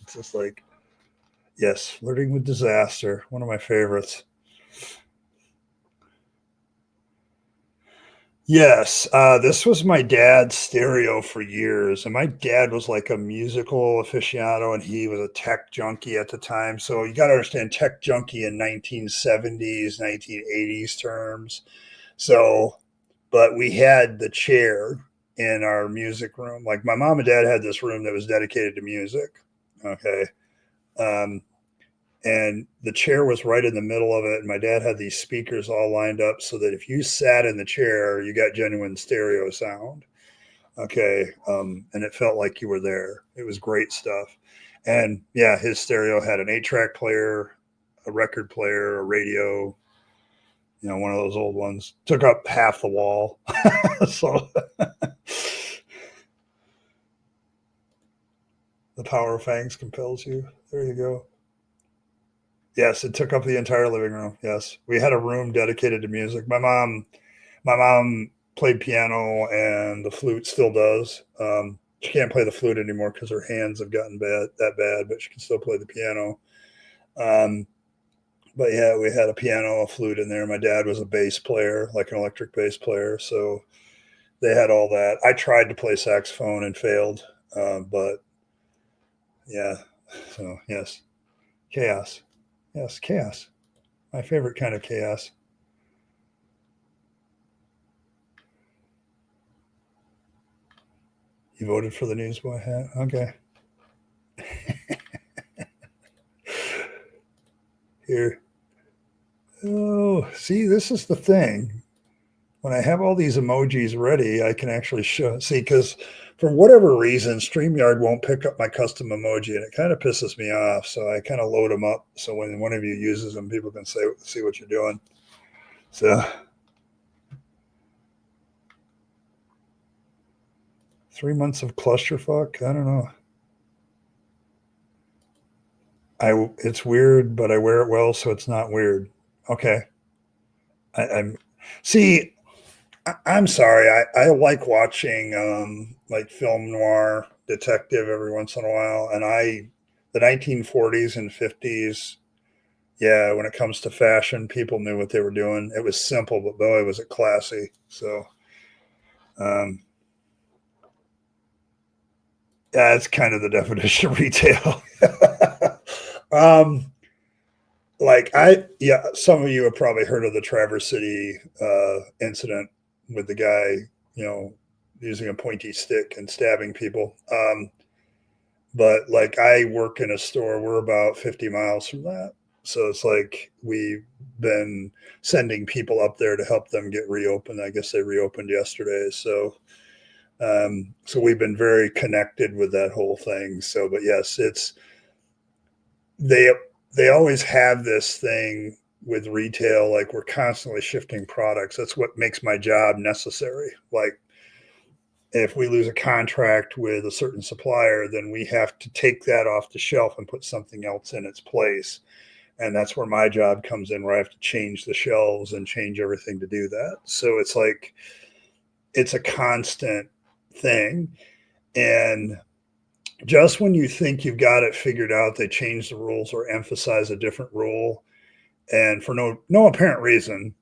It's just like, yes, flirting with disaster. One of my favorites. Yes, this was my dad's stereo for years, and my dad was like a musical aficionado, and he was a tech junkie at the time. So you got to understand tech junkie in 1970s, 1980s terms. So, but we had the chair in our music room. Like my mom and dad had this room that was dedicated to music. Okay. Um, and the chair was right in the middle of it. And my dad had these speakers all lined up so that if you sat in the chair, you got genuine stereo sound. Okay. And it felt like you were there. It was great stuff. And yeah, his stereo had an 8-track player, a record player, a radio, one of those old ones. Took up half the wall. So the power of fangs compels you. There you go. Yes, it took up the entire living room. Yes, we had a room dedicated to music. My mom played piano and the flute, still does. She can't play the flute anymore because her hands have gotten that bad, but she can still play the piano. Um, but yeah, we had a piano, a flute in there. My dad was a bass player, like an electric bass player. So they had all that. I tried to play saxophone and failed, but yeah. So yes, chaos. Yes, chaos. My favorite kind of chaos. You voted for the Newsboy hat? Okay. Here. Oh, see, this is the thing. When I have all these emojis ready, I can actually show. See, because for whatever reason, StreamYard won't pick up my custom emoji, and it kind of pisses me off. So I kind of load them up so when one of you uses them, people can see what you're doing. So 3 months of clusterfuck. I don't know. It's weird, but I wear it well, so it's not weird. Okay. I'm see. I'm sorry. I like watching like film noir detective every once in a while, and the 1940s and 50s. Yeah, when it comes to fashion, people knew what they were doing. It was simple, but boy, was it classy. So, um, yeah, it's kind of the definition of retail. um, some of you have probably heard of the Traverse City incident with the guy, you know, using a pointy stick and stabbing people. But like I work in a store, we're about 50 miles from that. So it's like we've been sending people up there to help them get reopened. I guess they reopened yesterday. So we've been very connected with that whole thing. So, but yes, it's they they always have this thing with retail, like we're constantly shifting products. That's what makes my job necessary. Like if we lose a contract with a certain supplier, then we have to take that off the shelf and put something else in its place. And that's where my job comes in, where I have to change the shelves and change everything to do that. So it's like it's a constant thing. And just when you think you've got it figured out, they change the rules or emphasize a different rule, and for no apparent reason.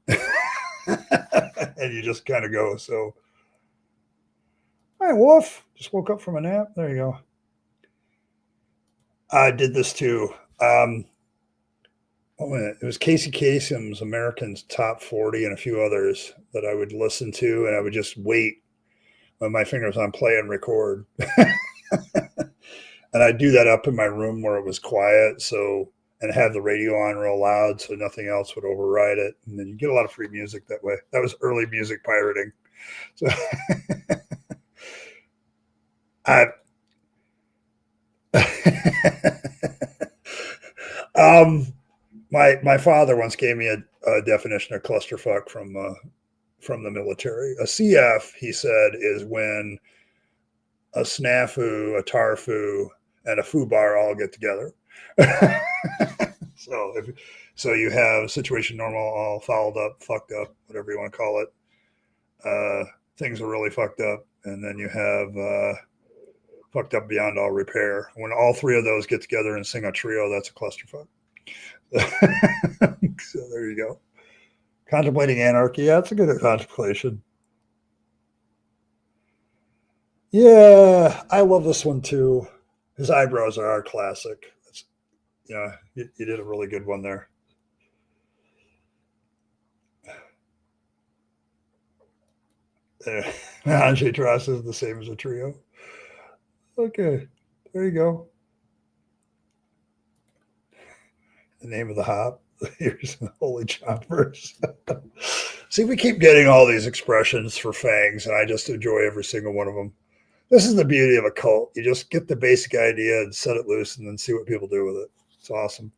And you just kind of go, so hi Wolf, just woke up from a nap. There you go. I did this too. It was Casey Kasem's Americans Top 40 and a few others that I would listen to, and I would just wait when my fingers on play and record. And I'd do that up in my room where it was quiet, so and have the radio on real loud so nothing else would override it. And then you get a lot of free music that way. That was early music pirating. So I my father once gave me a definition of clusterfuck from the military. A CF, he said, is when a snafu, a tarfu, and a foobar all get together. So you have situation normal, all fouled up, fucked up, whatever you want to call it. Things are really fucked up, and then you have fucked up beyond all repair. When all three of those get together and sing a trio, that's a clusterfuck. So there you go. Contemplating anarchy. Yeah, it's a good contemplation. Yeah, I love this one too. His eyebrows are our classic. Yeah, you did a really good one there. Anjay Trass is the same as a trio. Okay, there you go. The name of the hop. Here's the Holy Choppers. See, we keep getting all these expressions for fangs, and I just enjoy every single one of them. This is the beauty of a cult. You just get the basic idea and set it loose and then see what people do with it. It's awesome.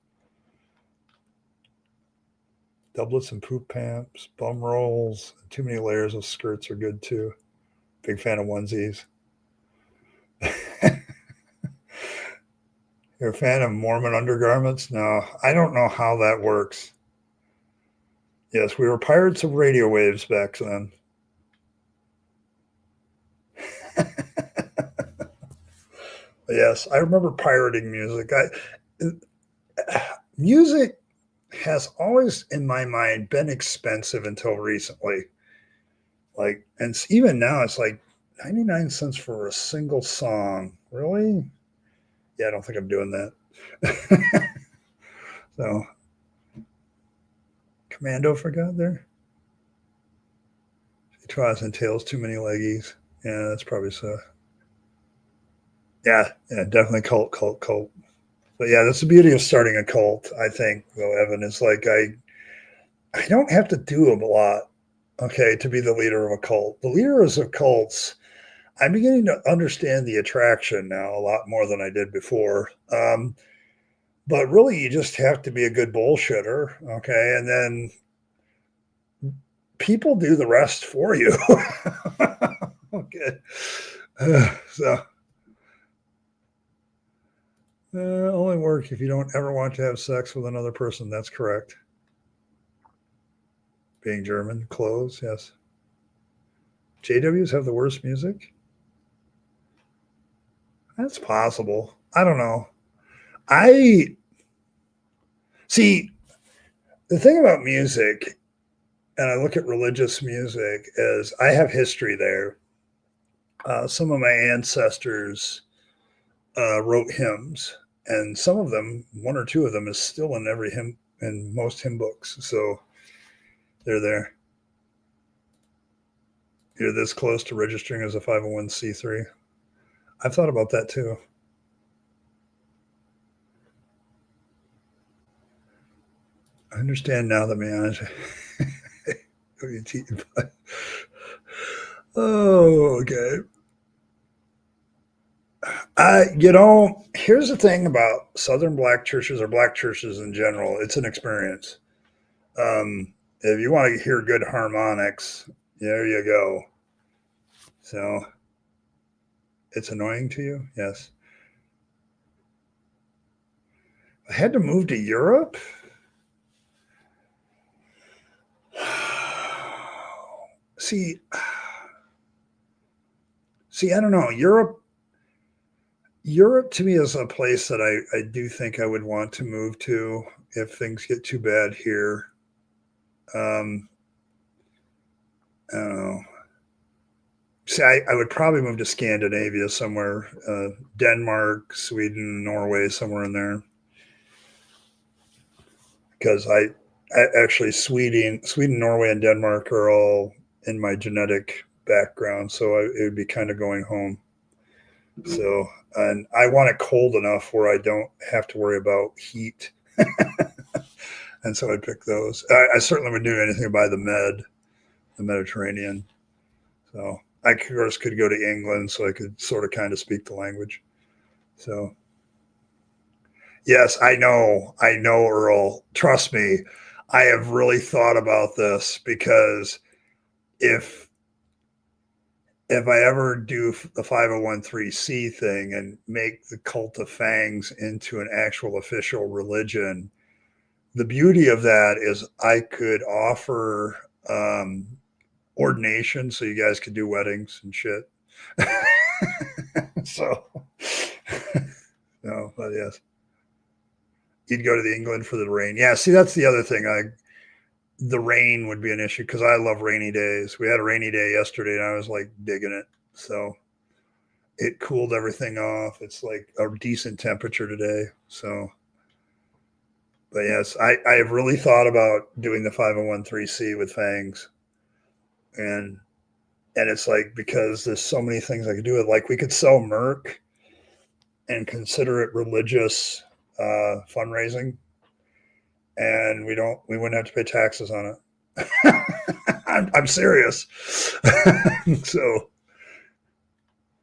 Doublets and poop pants, bum rolls, too many layers of skirts are good too. Big fan of onesies. You're a fan of Mormon undergarments? No, I don't know how that works. Yes, we were pirates of radio waves back then. Yes, I remember pirating music. Music has always, in my mind, been expensive until recently. Like, and even now, it's like 99 cents for a single song. Really? Yeah, I don't think I'm doing that. So, Commando forgot there. Tries and tails, too many leggies. Yeah, that's probably so. Yeah, definitely cult. But yeah, that's the beauty of starting a cult, I think, though, Evan, is like I don't have to do a lot, okay, to be the leader of a cult. The leaders of cults, I'm beginning to understand the attraction now a lot more than I did before. But really, you just have to be a good bullshitter, okay, and then people do the rest for you. Okay, so only work if you don't ever want to have sex with another person. That's correct. Being German, clothes, yes. JWs have the worst music. That's possible. I don't know. I see the thing about music, and I look at religious music, is I have history there. Some of my ancestors wrote hymns, and some of them, one or two of them, is still in every hymn in most hymn books. So they're there. You're this close to registering as a 501c3. I've thought about that too. I understand now that man. Oh, okay. Here's the thing about Southern black churches or black churches in general. It's an experience. If you want to hear good harmonics, there you go. So it's annoying to you? Yes. I had to move to Europe. See, I don't know. Europe to me is a place that I do think I would want to move to if things get too bad here. Um, I don't know. See, I would probably move to Scandinavia somewhere, Denmark, Sweden, Norway, somewhere in there. Because I actually Sweden, Norway, and Denmark are all in my genetic background, so it would be kind of going home. So, and I want it cold enough where I don't have to worry about heat, and so I'd pick those. I certainly would do anything by the Mediterranean. So I, of course, could go to England, so I could sort of kind of speak the language. So, yes, I know, Earl. Trust me, I have really thought about this because if I ever do the 501c thing and make the cult of fangs into an actual official religion, the beauty of that is I could offer ordination so you guys could do weddings and shit. So, no, but yes. You'd go to the England for the rain. Yeah, see, that's the other thing. The rain would be an issue because I love rainy days. We had a rainy day yesterday and I was like digging it. So it cooled everything off. It's like a decent temperature today. So, but yes, I have really thought about doing the 501c with fangs. And it's like, because there's so many things I could do it. Like we could sell Merc and consider it religious fundraising, and we wouldn't have to pay taxes on it. I'm serious. So,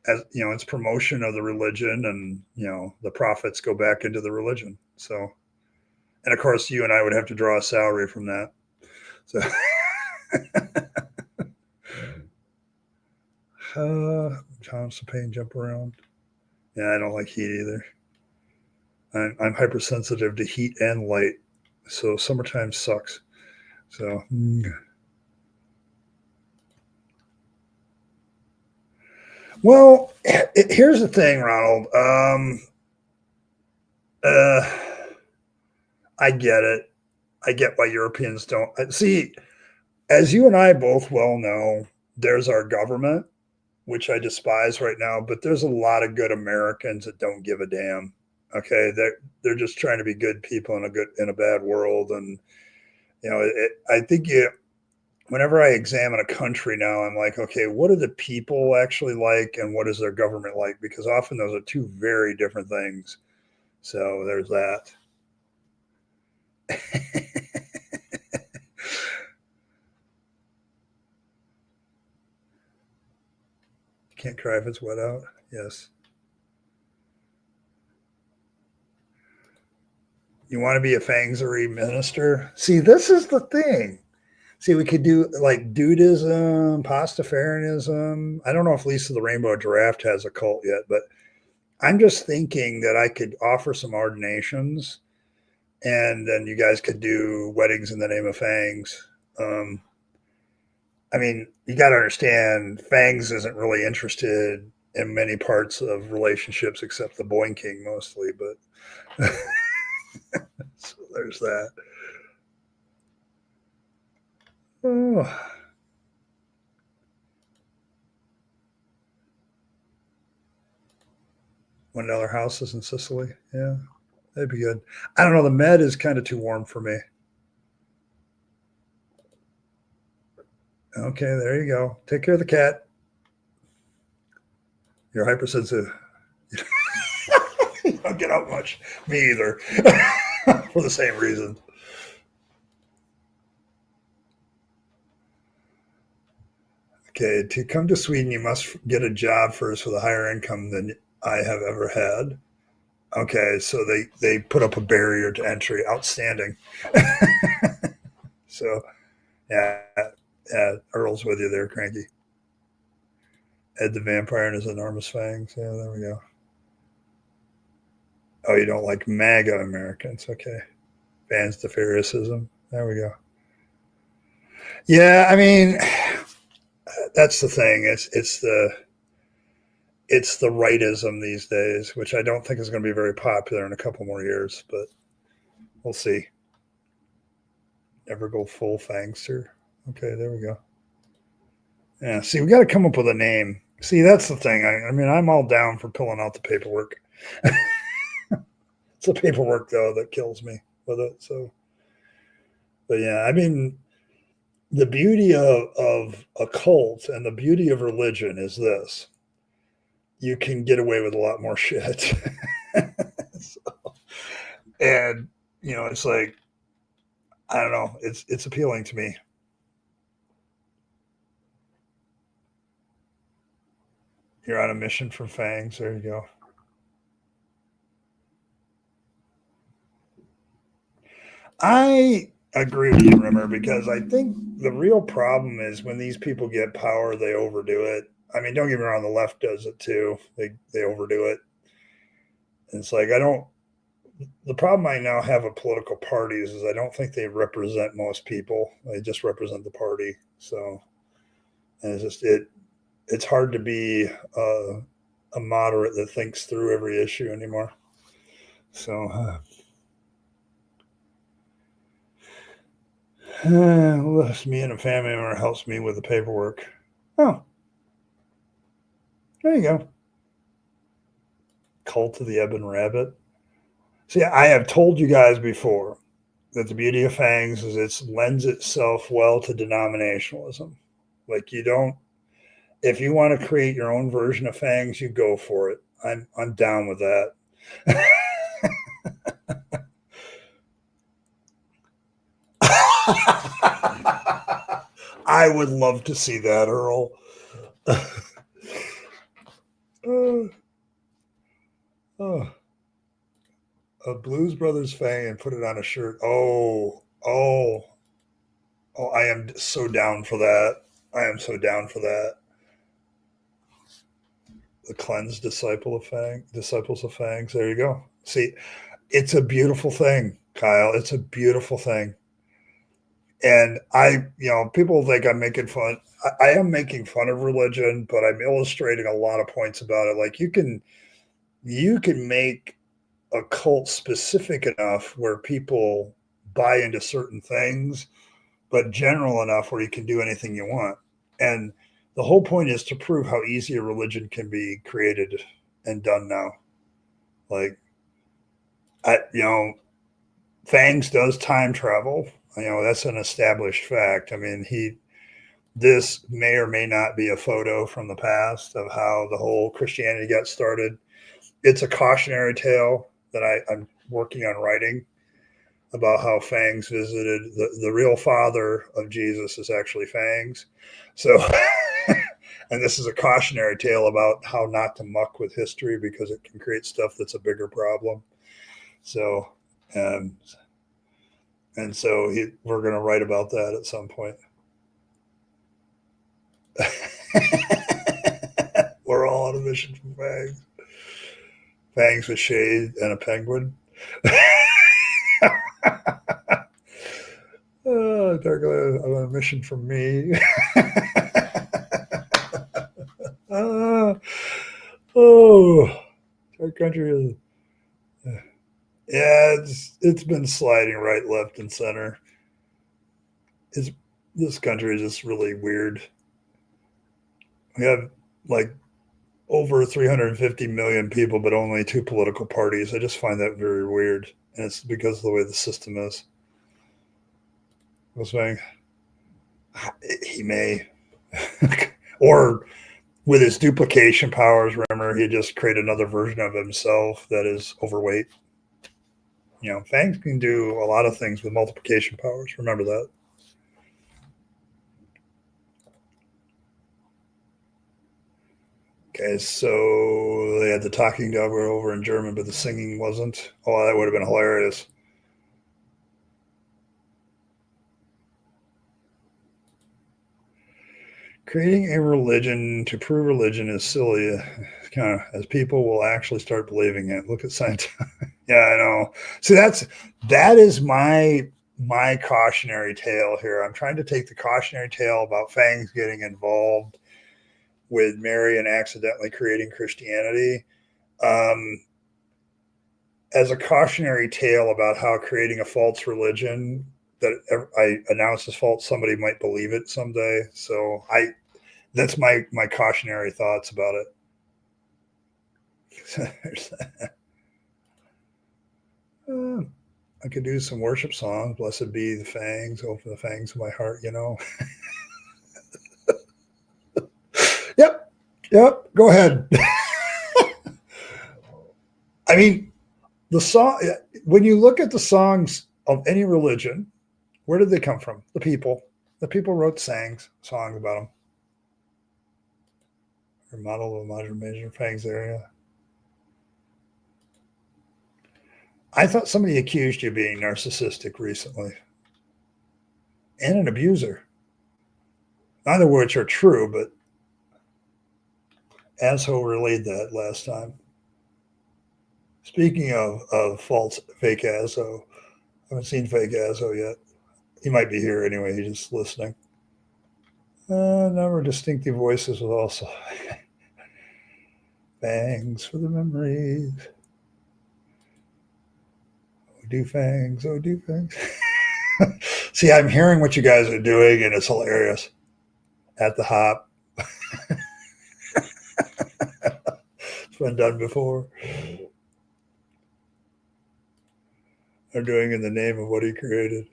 as you know, it's promotion of the religion, and the profits go back into the religion. So, and of course, you and I would have to draw a salary from that. So, Johnson pain jump around. Yeah, I don't like heat either. I'm hypersensitive to heat and light, so summertime sucks. So, well, here's the thing, Ronald. I get it. I get why Europeans don't see. As you and I both well know, there's our government, which I despise right now, but there's a lot of good Americans that don't give a damn. Okay, they're just trying to be good people in a bad world, and I think whenever I examine a country now, I'm like, okay, what are the people actually like, and what is their government like? Because often those are two very different things. So there's that. Can't cry if it's wet out. Yes. You want to be a Fangsery minister? See, this is the thing. See, we could do like dudism, Pastafarianism. I don't know if Lisa the Rainbow Giraffe has a cult yet, but I'm just thinking that I could offer some ordinations, and then you guys could do weddings in the name of Fangs. I mean, you got to understand, Fangs isn't really interested in many parts of relationships except the boinking mostly, but so there's that. Oh. $1 houses in Sicily. Yeah, that'd be good. I don't know. The Med is kind of too warm for me. Okay, there you go. Take care of the cat. You're hypersensitive. You don't get out much. Me either. For the same reason. Okay, to come to Sweden, you must get a job first with a higher income than I have ever had. Okay, so they put up a barrier to entry. Outstanding. So yeah, yeah, Earl's with you there, Cranky. Ed the Vampire and his enormous fangs. Yeah, there we go. Oh, you don't like MAGA Americans? Okay. Bans to Phariseeism. There we go. Yeah, I mean, that's the thing. It's the rightism these days, which I don't think is going to be very popular in a couple more years, but we'll see. Never go full fangster. Okay, there we go. Yeah, see, we got to come up with a name. See, that's the thing. I mean, I'm all down for pulling out the paperwork. It's the paperwork, though, that kills me with it. So, but yeah, I mean, the beauty of a cult and the beauty of religion is this: you can get away with a lot more shit. So, and it's like, I don't know, it's appealing to me. You're on a mission from Fangs. There you go. I agree with you, Rimmer, because I think the real problem is when these people get power, they overdo it. I mean, don't get me wrong, the left does it too. They overdo it. And it's like, I don't. The problem I now have with political parties is I don't think they represent most people. They just represent the party. So, and it's hard to be a moderate that thinks through every issue anymore. So, me and a family member helps me with the paperwork. Oh, there you go. Cult of the Ebon Rabbit. See, I have told you guys before that the beauty of Fangs is it lends itself well to denominationalism. Like you don't, if you want to create your own version of Fangs, you go for it. I'm down with that. I would love to see that, Earl. Oh, a Blues Brothers Fang and put it on a shirt. Oh, I am so down for that. I am so down for that. The cleansed disciples of Fangs. There you go. See, it's a beautiful thing, Kyle. It's a beautiful thing. And people think I'm making fun. I am making fun of religion, but I'm illustrating a lot of points about it. Like you can make a cult specific enough where people buy into certain things, but general enough where you can do anything you want. And the whole point is to prove how easy a religion can be created and done now. Like, Fangs does time travel. That's an established fact. I mean, this may or may not be a photo from the past of how the whole Christianity got started. It's a cautionary tale that I'm working on writing about how Fangs visited the real father of Jesus is actually Fangs. So, and this is a cautionary tale about how not to muck with history because it can create stuff that's a bigger problem. So, and so we're going to write about that at some point. We're all on a mission from Fangs. Fangs with shade and a penguin. On a mission from me. Our country is. Yeah, it's been sliding right, left, and center. This country is just really weird. We have like over 350 million people, but only 2 political parties. I just find that very weird, and it's because of the way the system is. I was saying he may, or with his duplication powers, remember, he just create another version of himself that is overweight. Fangs can do a lot of things with multiplication powers. Remember that. Okay, so they had the talking dog over in German, but the singing wasn't. Oh, that would have been hilarious. Creating a religion to prove religion is silly, kind of, as people will actually start believing it. Look at science. Yeah, I know. See, that is my cautionary tale here. I'm trying to take the cautionary tale about Fangs getting involved with Mary and accidentally creating Christianity as a cautionary tale about how creating a false religion that I announce as false, somebody might believe it someday. So that's my cautionary thoughts about it. I could do some worship songs. Blessed be the fangs, open the fangs of my heart, you know. Yep. Go ahead. I mean, the song, when you look at the songs of any religion, where did they come from? The people. The people wrote songs about them. Or model of a modern major fangs area. I thought somebody accused you of being narcissistic recently and an abuser. Neither of which are true, but Asshole relayed that last time. Speaking of false fake Asshole, I haven't seen fake Asshole yet. He might be here anyway. He's just listening. Number of distinctive voices with also fangs for the memories. Oh, do fangs. Oh, do fangs. See, I'm hearing what you guys are doing, and it's hilarious. At the hop. It's been done before. They're doing in the name of what he created.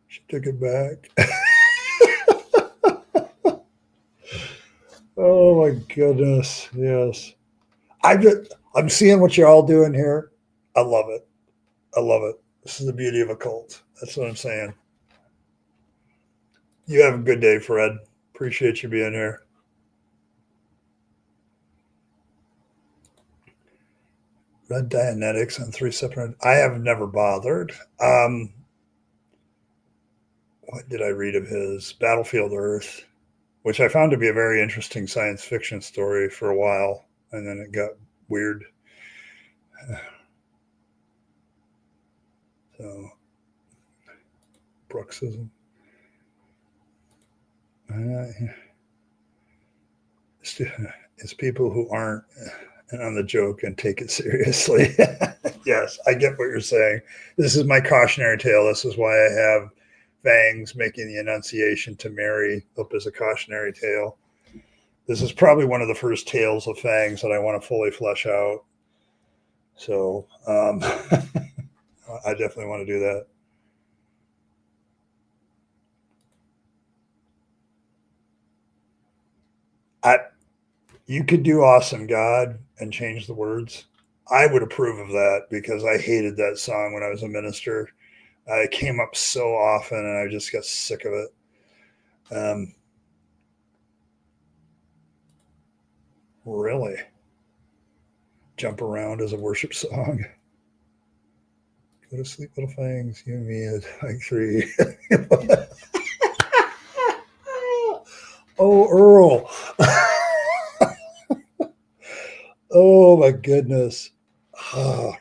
She took it back. Oh my goodness. Yes. I'm seeing what you're all doing here. I love it. I love it. This is the beauty of a cult. That's what I'm saying. You have a good day, Fred. Appreciate you being here. Read Dianetics on 3 separate. I have never bothered. What did I read of his? Battlefield Earth, which I found to be a very interesting science fiction story for a while, and then it got weird. So, bruxism. It's people who aren't on the joke and take it seriously. Yes, I get what you're saying. This is my cautionary tale. This is why I have Fangs making the Annunciation to Mary up as a cautionary tale. This is probably one of the first tales of Fangs that I want to fully flesh out. So I definitely want to do that. You could do Awesome God and change the words. I would approve of that because I hated that song when I was a minister. It came up so often and I just got sick of it. Really? Jump Around as a worship song. Go to sleep, little fangs. You and me at like 3. Oh, Earl. Oh my goodness.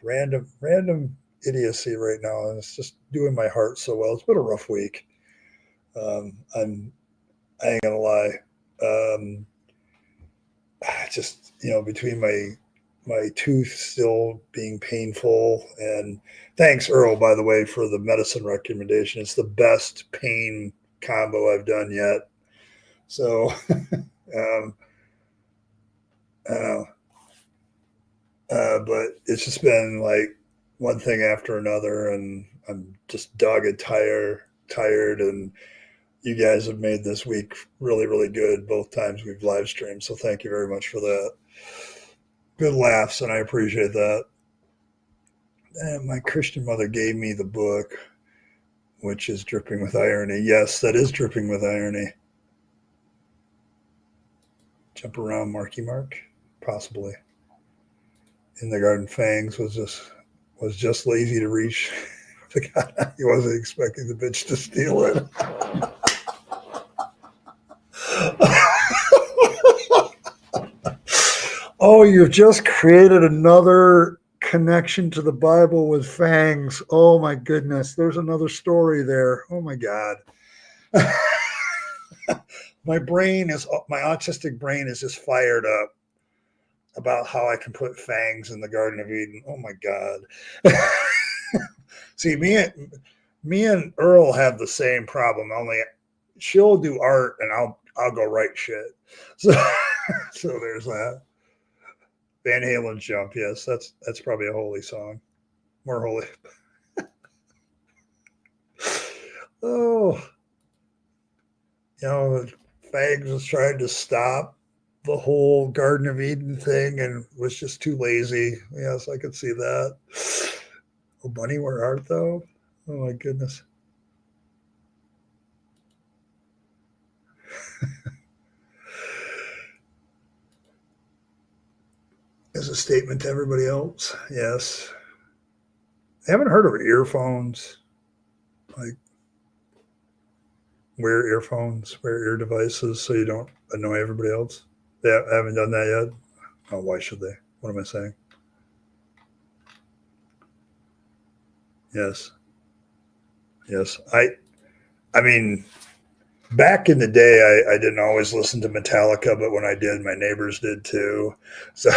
Random idiocy right now. And it's just doing my heart so well. It's been a rough week. I ain't gonna lie. Just between my tooth still being painful, and thanks Earl, by the way, for the medicine recommendation. It's the best pain combo I've done yet. So but it's just been like one thing after another, and I'm just dogged tired, and you guys have made this week really, really good both times we've live streamed. So thank you very much for that. Good laughs, and I appreciate that. And my Christian mother gave me the book, which is Dripping with Irony. Yes, that is Dripping with Irony. Jump around, Marky Mark. possibly. In the garden, Fangs was just lazy to reach the guy. He wasn't expecting the bitch to steal it. Oh, you've just created another connection to the Bible with Fangs. Oh my goodness. There's another story there. Oh my God. My autistic brain is just fired up about how I can put Fangs in the Garden of Eden. Oh my God. See, me and Earl have the same problem, only she'll do art and I'll go write shit. So there's that. Van Halen's Jump, yes, that's probably a holy song. More holy. Oh, Fags was trying to stop the whole Garden of Eden thing and was just too lazy. Yes, I could see that. Oh, Bunny, where art thou? Oh my goodness. As a statement to everybody else, yes. I haven't heard of earphones. Like, wear earphones, wear ear devices so you don't annoy everybody else. Yeah, I haven't done that yet. Oh, why should they? What am I saying? Yes. Yes. I mean, back in the day, I didn't always listen to Metallica, but when I did, my neighbors did too. So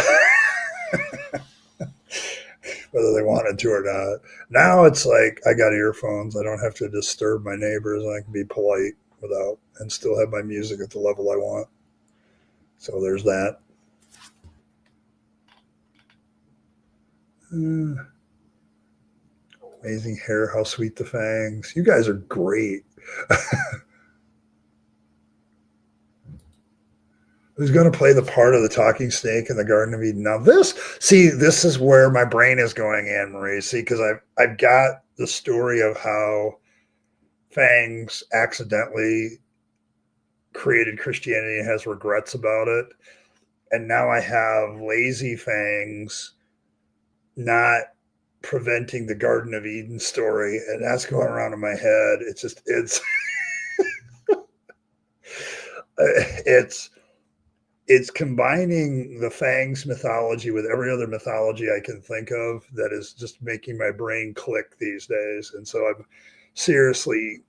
whether they wanted to or not. Now it's like I got earphones. I don't have to disturb my neighbors. I can be polite without and still have my music at the level I want. So there's that. Amazing hair. How sweet the fangs. You guys are great. Who's going to play the part of the talking snake in the Garden of Eden? Now this is where my brain is going, Anne Marie. See, because I've got the story of how Fangs accidentally created Christianity and has regrets about it. And now I have lazy Fangs not preventing the Garden of Eden story. And that's going around in my head. It's combining the Fangs mythology with every other mythology I can think of that is just making my brain click these days. And so I'm seriously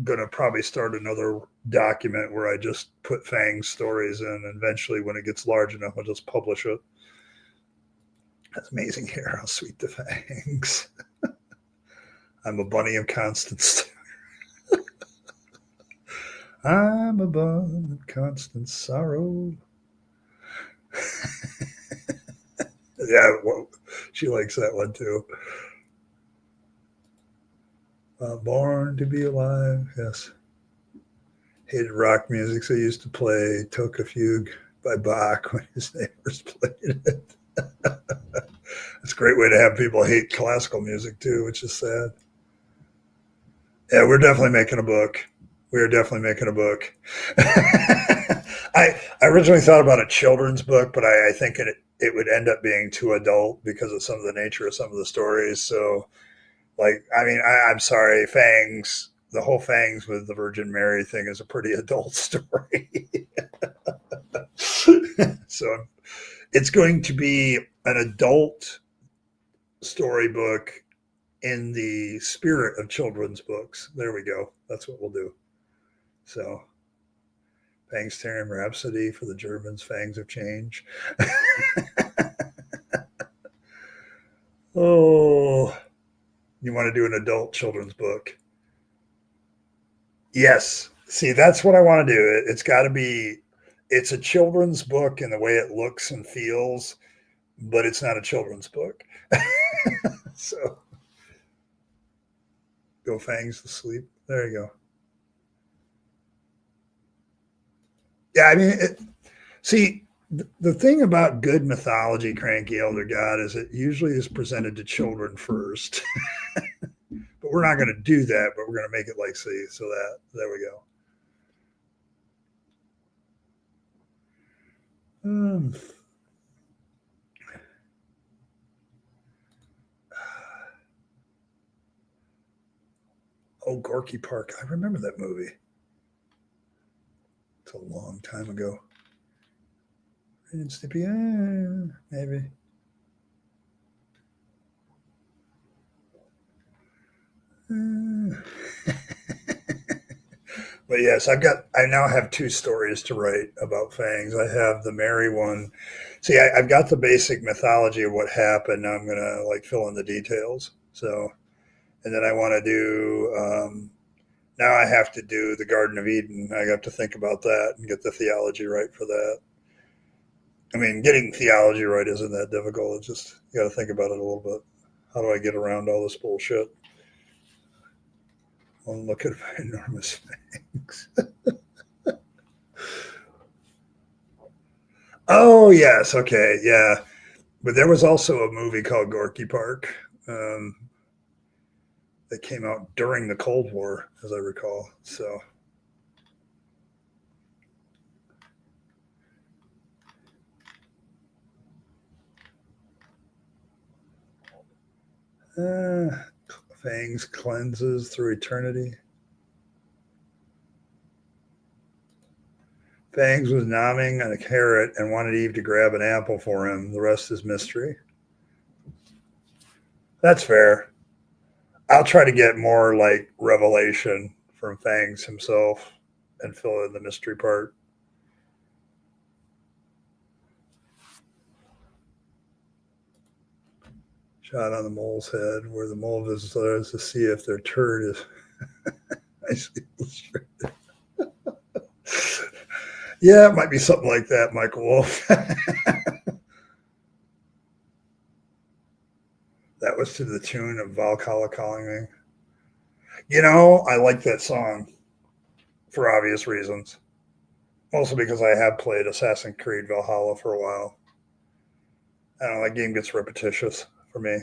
going to probably start another document where I just put Fangs stories in. And eventually, when it gets large enough, I'll just publish it. That's amazing hair. How sweet the Fangs. I'm a bunny of constant I'm a bunny of constant sorrow. Yeah, well, she likes that one too. Born to be alive, yes. Hated rock music, so I used to play Toka Fugue by Bach when his neighbors played it. It's a great way to have people hate classical music too, which is sad. Yeah, we're definitely making a book. We are definitely making a book. I originally thought about a children's book, but I think it would end up being too adult because of some of the nature of some of the stories. So, like, I mean, I'm sorry, Fangs, the whole Fangs with the Virgin Mary thing is a pretty adult story. So it's going to be an adult storybook in the spirit of children's books. There we go. That's what we'll do. So Fangs Terran Rhapsody for the Germans, Fangs of Change. Oh, you want to do an adult children's book? Yes. See, that's what I want to do. It's a children's book in the way it looks and feels, but it's not a children's book. So go Fangs to sleep. There you go. Yeah, I mean, see, the thing about good mythology, Cranky Elder God, is it usually is presented to children first. But we're not going to do that, but we're going to make it like see. So that, there we go. Oh, Gorky Park. I remember that movie. It's a long time ago. And Snippy, maybe. But yes, I now have two stories to write about fangs. I have the Mary one. See, I've got the basic mythology of what happened. Now I'm going to like fill in the details. So, and then I want to do, now I have to do the Garden of Eden. I have to think about that and get the theology right for that. I mean, getting theology right isn't that difficult. It's just, you got to think about it a little bit. How do I get around all this bullshit? Well, look at my enormous fangs. Oh, yes. Okay. Yeah. But there was also a movie called Gorky Park that came out during the Cold War, as I recall. So, fangs cleanses through eternity. Fangs was nomming on a carrot and wanted Eve to grab an apple for him. The rest is mystery. That's fair. I'll try to get more like revelation from Fangs himself and fill in the mystery part. Shot on the mole's head, where the mole visits others to see if their turd is nicely illustrated. Yeah, it might be something like that, Michael Wolf. That was to the tune of Valhalla Calling Me. You know, I like that song for obvious reasons. Also because I have played Assassin's Creed Valhalla for a while. I don't know, that game gets repetitious for me,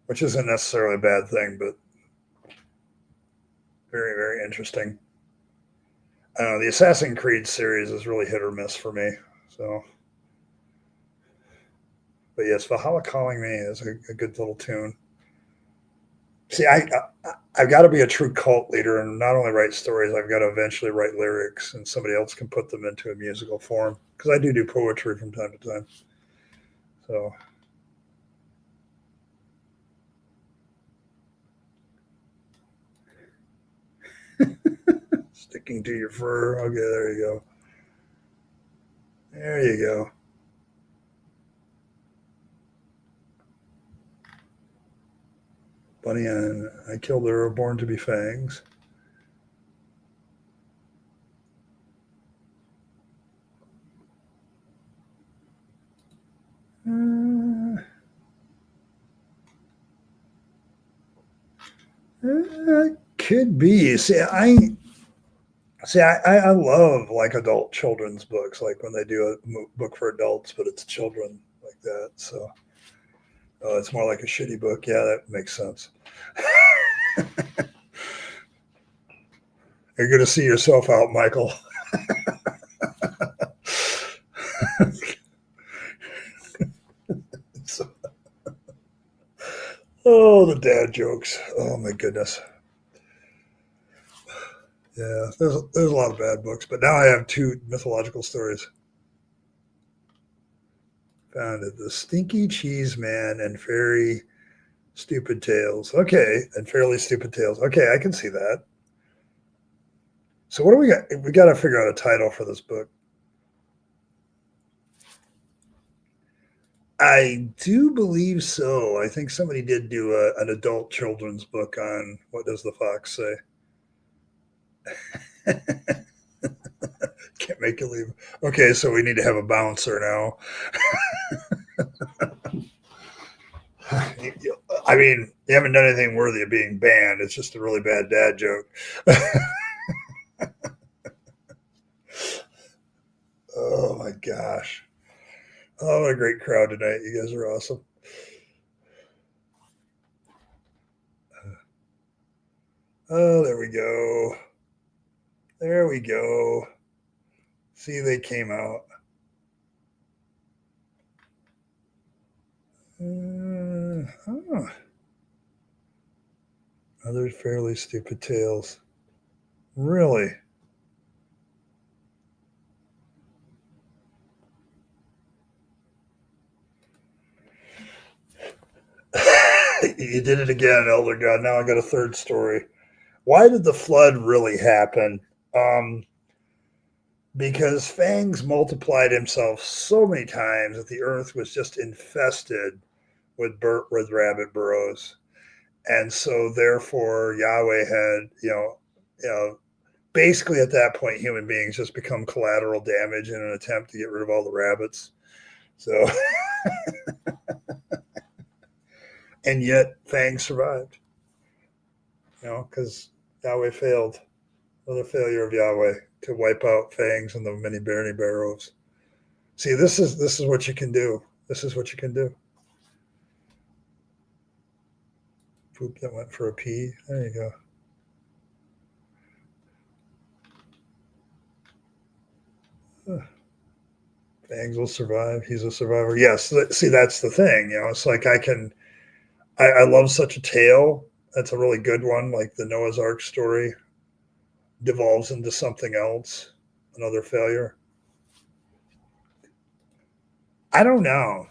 which isn't necessarily a bad thing, but very, very interesting. I don't know, the Assassin's Creed series is really hit or miss for me. So, but yes, Valhalla Calling Me is a good little tune. See, I've got to be a true cult leader and not only write stories, I've got to eventually write lyrics and somebody else can put them into a musical form because I do poetry from time to time. So, sticking to your fur. Okay, there you go. There you go. Bunny and I killed her, born to be fangs. Could be. I love like adult children's books, like when they do a book for adults, but it's children like that. So it's more like a shitty book. Yeah, that makes sense. You're going to see yourself out, Michael. So, oh, the dad jokes. Oh my goodness. Yeah, there's a lot of bad books, but now I have two mythological stories. Found it: the Stinky Cheese Man and Fairy Stupid Tales. Okay, and Fairly Stupid Tales. Okay, I can see that. So what do we got? We got to figure out a title for this book. I do believe so. I think somebody did do an adult children's book on What Does the Fox Say? Can't make you leave. Okay, so we need to have a bouncer now. I mean, you haven't done anything worthy of being banned. It's just a really bad dad joke. Oh my gosh. Oh, what a great crowd tonight. You guys are awesome. Oh, there we go. There we go. See, they came out. Oh. Other fairly stupid tales. Really? You did it again, Elder God. Now I got a third story. Why did the flood really happen? Because Fangs multiplied himself so many times that the earth was just infested with rabbit burrows, and so therefore Yahweh had basically at that point human beings just become collateral damage in an attempt to get rid of all the rabbits. So, and yet Fangs survived, because Yahweh failed. Another failure of Yahweh to wipe out Fangs and the many Bernie Barrows. See, this is what you can do. This is what you can do. Poop that went for a pee. There you go. Fangs will survive. He's a survivor. Yes. See, that's the thing. It's like I love such a tale. That's a really good one. Like the Noah's Ark story devolves into something else. Another failure. I don't know.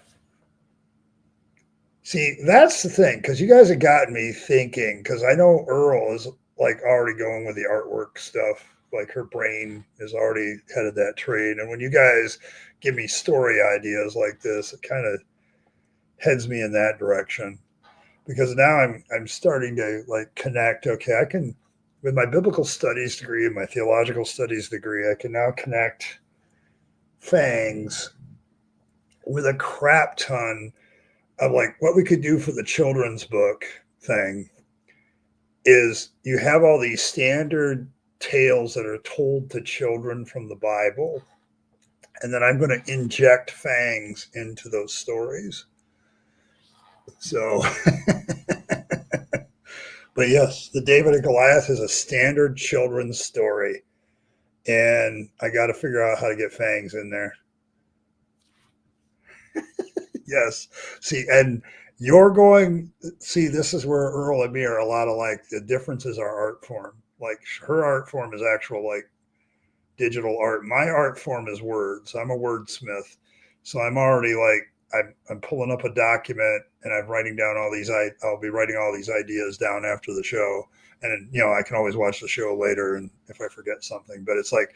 See, that's the thing, because you guys have gotten me thinking, because I know Earl is like already going with the artwork stuff. Like her brain is already headed that train. And when you guys give me story ideas like this, it kind of heads me in that direction. Because now I'm starting to like connect. Okay, I can, with my biblical studies degree and my theological studies degree, I can now connect Fangs with a crap ton of like what we could do for the children's book thing. Is you have all these standard tales that are told to children from the Bible, and then I'm going to inject Fangs into those stories. So, but yes, the David and Goliath is a standard children's story, and I got to figure out how to get Fangs in there. Yes. See, and this is where Earl and me are a lot alike. The difference is our art form. Like her art form is actual like digital art. My art form is words. I'm a wordsmith. So I'm already like, I'm pulling up a document and I'm writing down I'll be writing all these ideas down after the show. And, I can always watch the show later and if I forget something, but it's like,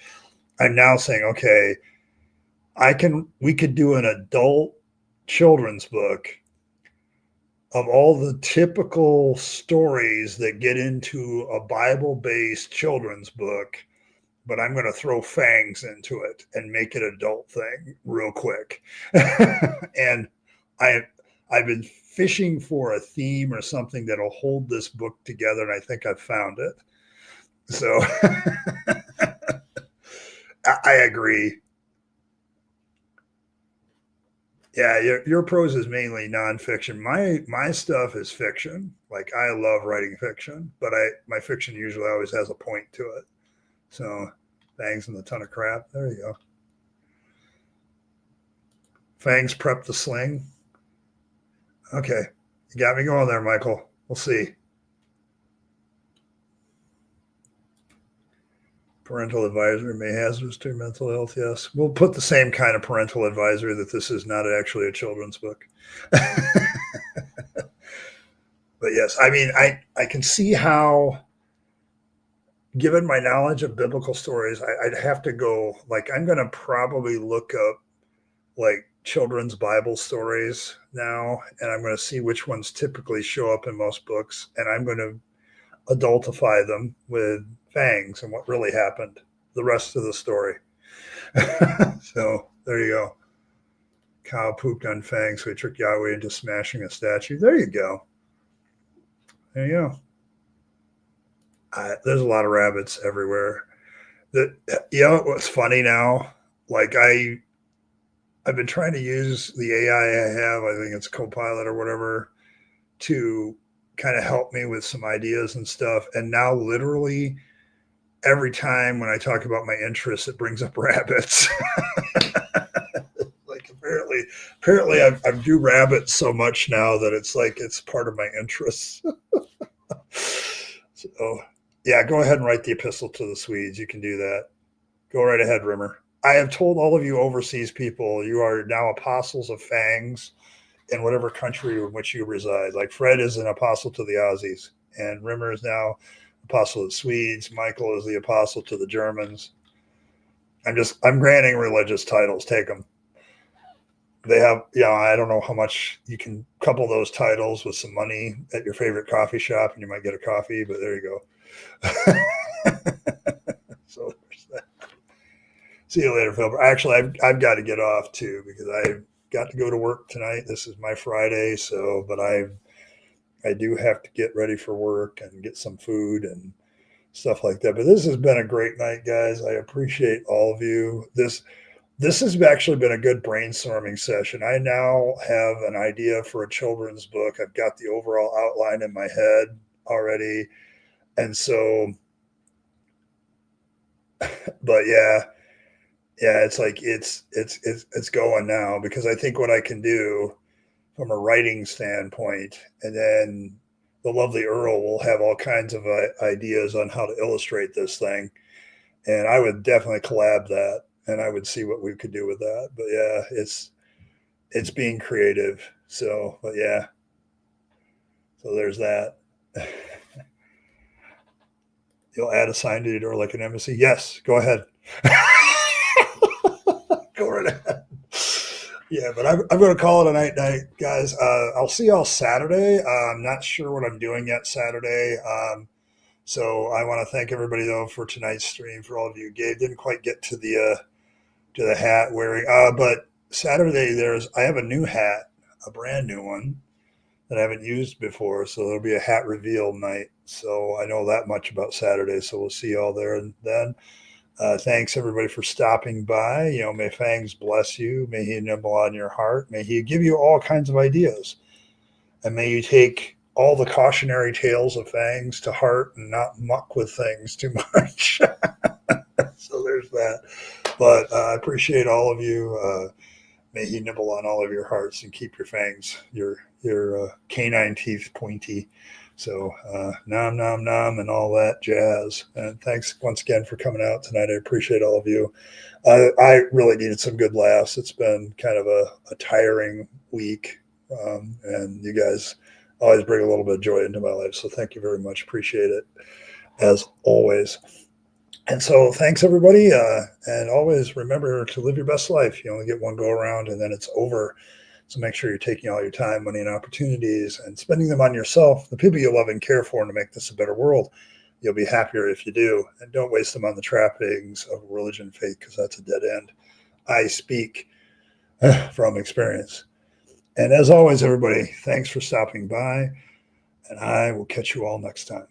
I'm now saying, okay, we could do an adult children's book of all the typical stories that get into a Bible-based children's book, but I'm going to throw Fangs into it and make it an adult thing real quick. And I've been fishing for a theme or something that'll hold this book together, and I think I've found it. So I agree. Yeah, your prose is mainly nonfiction. My stuff is fiction. Like I love writing fiction, but my fiction usually always has a point to it. So Fangs and a ton of crap. There you go. Fangs prep the sling. Okay, you got me going there, Michael. We'll see. Parental advisory may hazardous to mental health. Yes, we'll put the same kind of parental advisory that this is not actually a children's book. But yes, I mean, I can see how, given my knowledge of biblical stories, I'd have to go, like, I'm going to probably look up like children's Bible stories now, and I'm going to see which ones typically show up in most books, and I'm going to adultify them with Fangs and what really happened, the rest of the story. So there you go. Cow pooped on Fangs, so he tricked Yahweh into smashing a statue. There you go. There you go. There's a lot of rabbits everywhere. What's funny now? Like I've been trying to use the AI I have. I think it's Copilot or whatever to kind of help me with some ideas and stuff. And now literally every time when I talk about my interests, it brings up rabbits. Like apparently I do rabbits so much now that it's like it's part of my interests. So, yeah, go ahead and write the epistle to the Swedes. You can do that. Go right ahead, Rimmer. I have told all of you overseas people, you are now apostles of fangs in whatever country in which you reside. Like Fred is an apostle to the Aussies, and Rimmer is now apostle to the Swedes. Michael is the apostle to the Germans. I'm granting religious titles. Take them. They have, I don't know how much you can couple those titles with some money at your favorite coffee shop, and you might get a coffee. But there you go. So there's that. See you later, Phil. Actually, I've got to get off too because I've got to go to work tonight. This is my Friday, but I do have to get ready for work and get some food and stuff like that. But this has been a great night, guys. I appreciate all of you. This has actually been a good brainstorming session. I now have an idea for a children's book. I've got the overall outline in my head already. And so, but yeah, it's like, it's going now because I think what I can do from a writing standpoint, and then the lovely Earl will have all kinds of ideas on how to illustrate this thing. And I would definitely collab that. And I would see what we could do with that. But yeah, it's being creative. So, but yeah. So there's that. You'll add a sign to your door like an embassy? Yes, go ahead. Go right ahead. Yeah, but I'm going to call it a night, guys. I'll see y'all Saturday. I'm not sure what I'm doing yet Saturday. So I want to thank everybody though for tonight's stream. For all of you, Gabe didn't quite get to the hat wearing. But Saturday I have a new hat, a brand new one that I haven't used before. So there'll be a hat reveal night. So I know that much about Saturday. So we'll see y'all there. And then thanks everybody for stopping by. May Fangs bless you. May he nibble on your heart. May he give you all kinds of ideas. And may you take all the cautionary tales of Fangs to heart and not muck with things too much. So there's that. But I appreciate all of you. May he nibble on all of your hearts and keep your fangs, your canine teeth pointy. So nom, nom, nom, and all that jazz. And thanks once again for coming out tonight. I appreciate all of you. I really needed some good laughs. It's been kind of a tiring week. And you guys always bring a little bit of joy into my life. So thank you very much. Appreciate it, as always. And so thanks, everybody. And always remember to live your best life. You only get one go around and then it's over. So make sure you're taking all your time, money, and opportunities and spending them on yourself, the people you love and care for, and to make this a better world. You'll be happier if you do. And don't waste them on the trappings of religion and faith, because that's a dead end. I speak from experience. And as always, everybody, thanks for stopping by. And I will catch you all next time.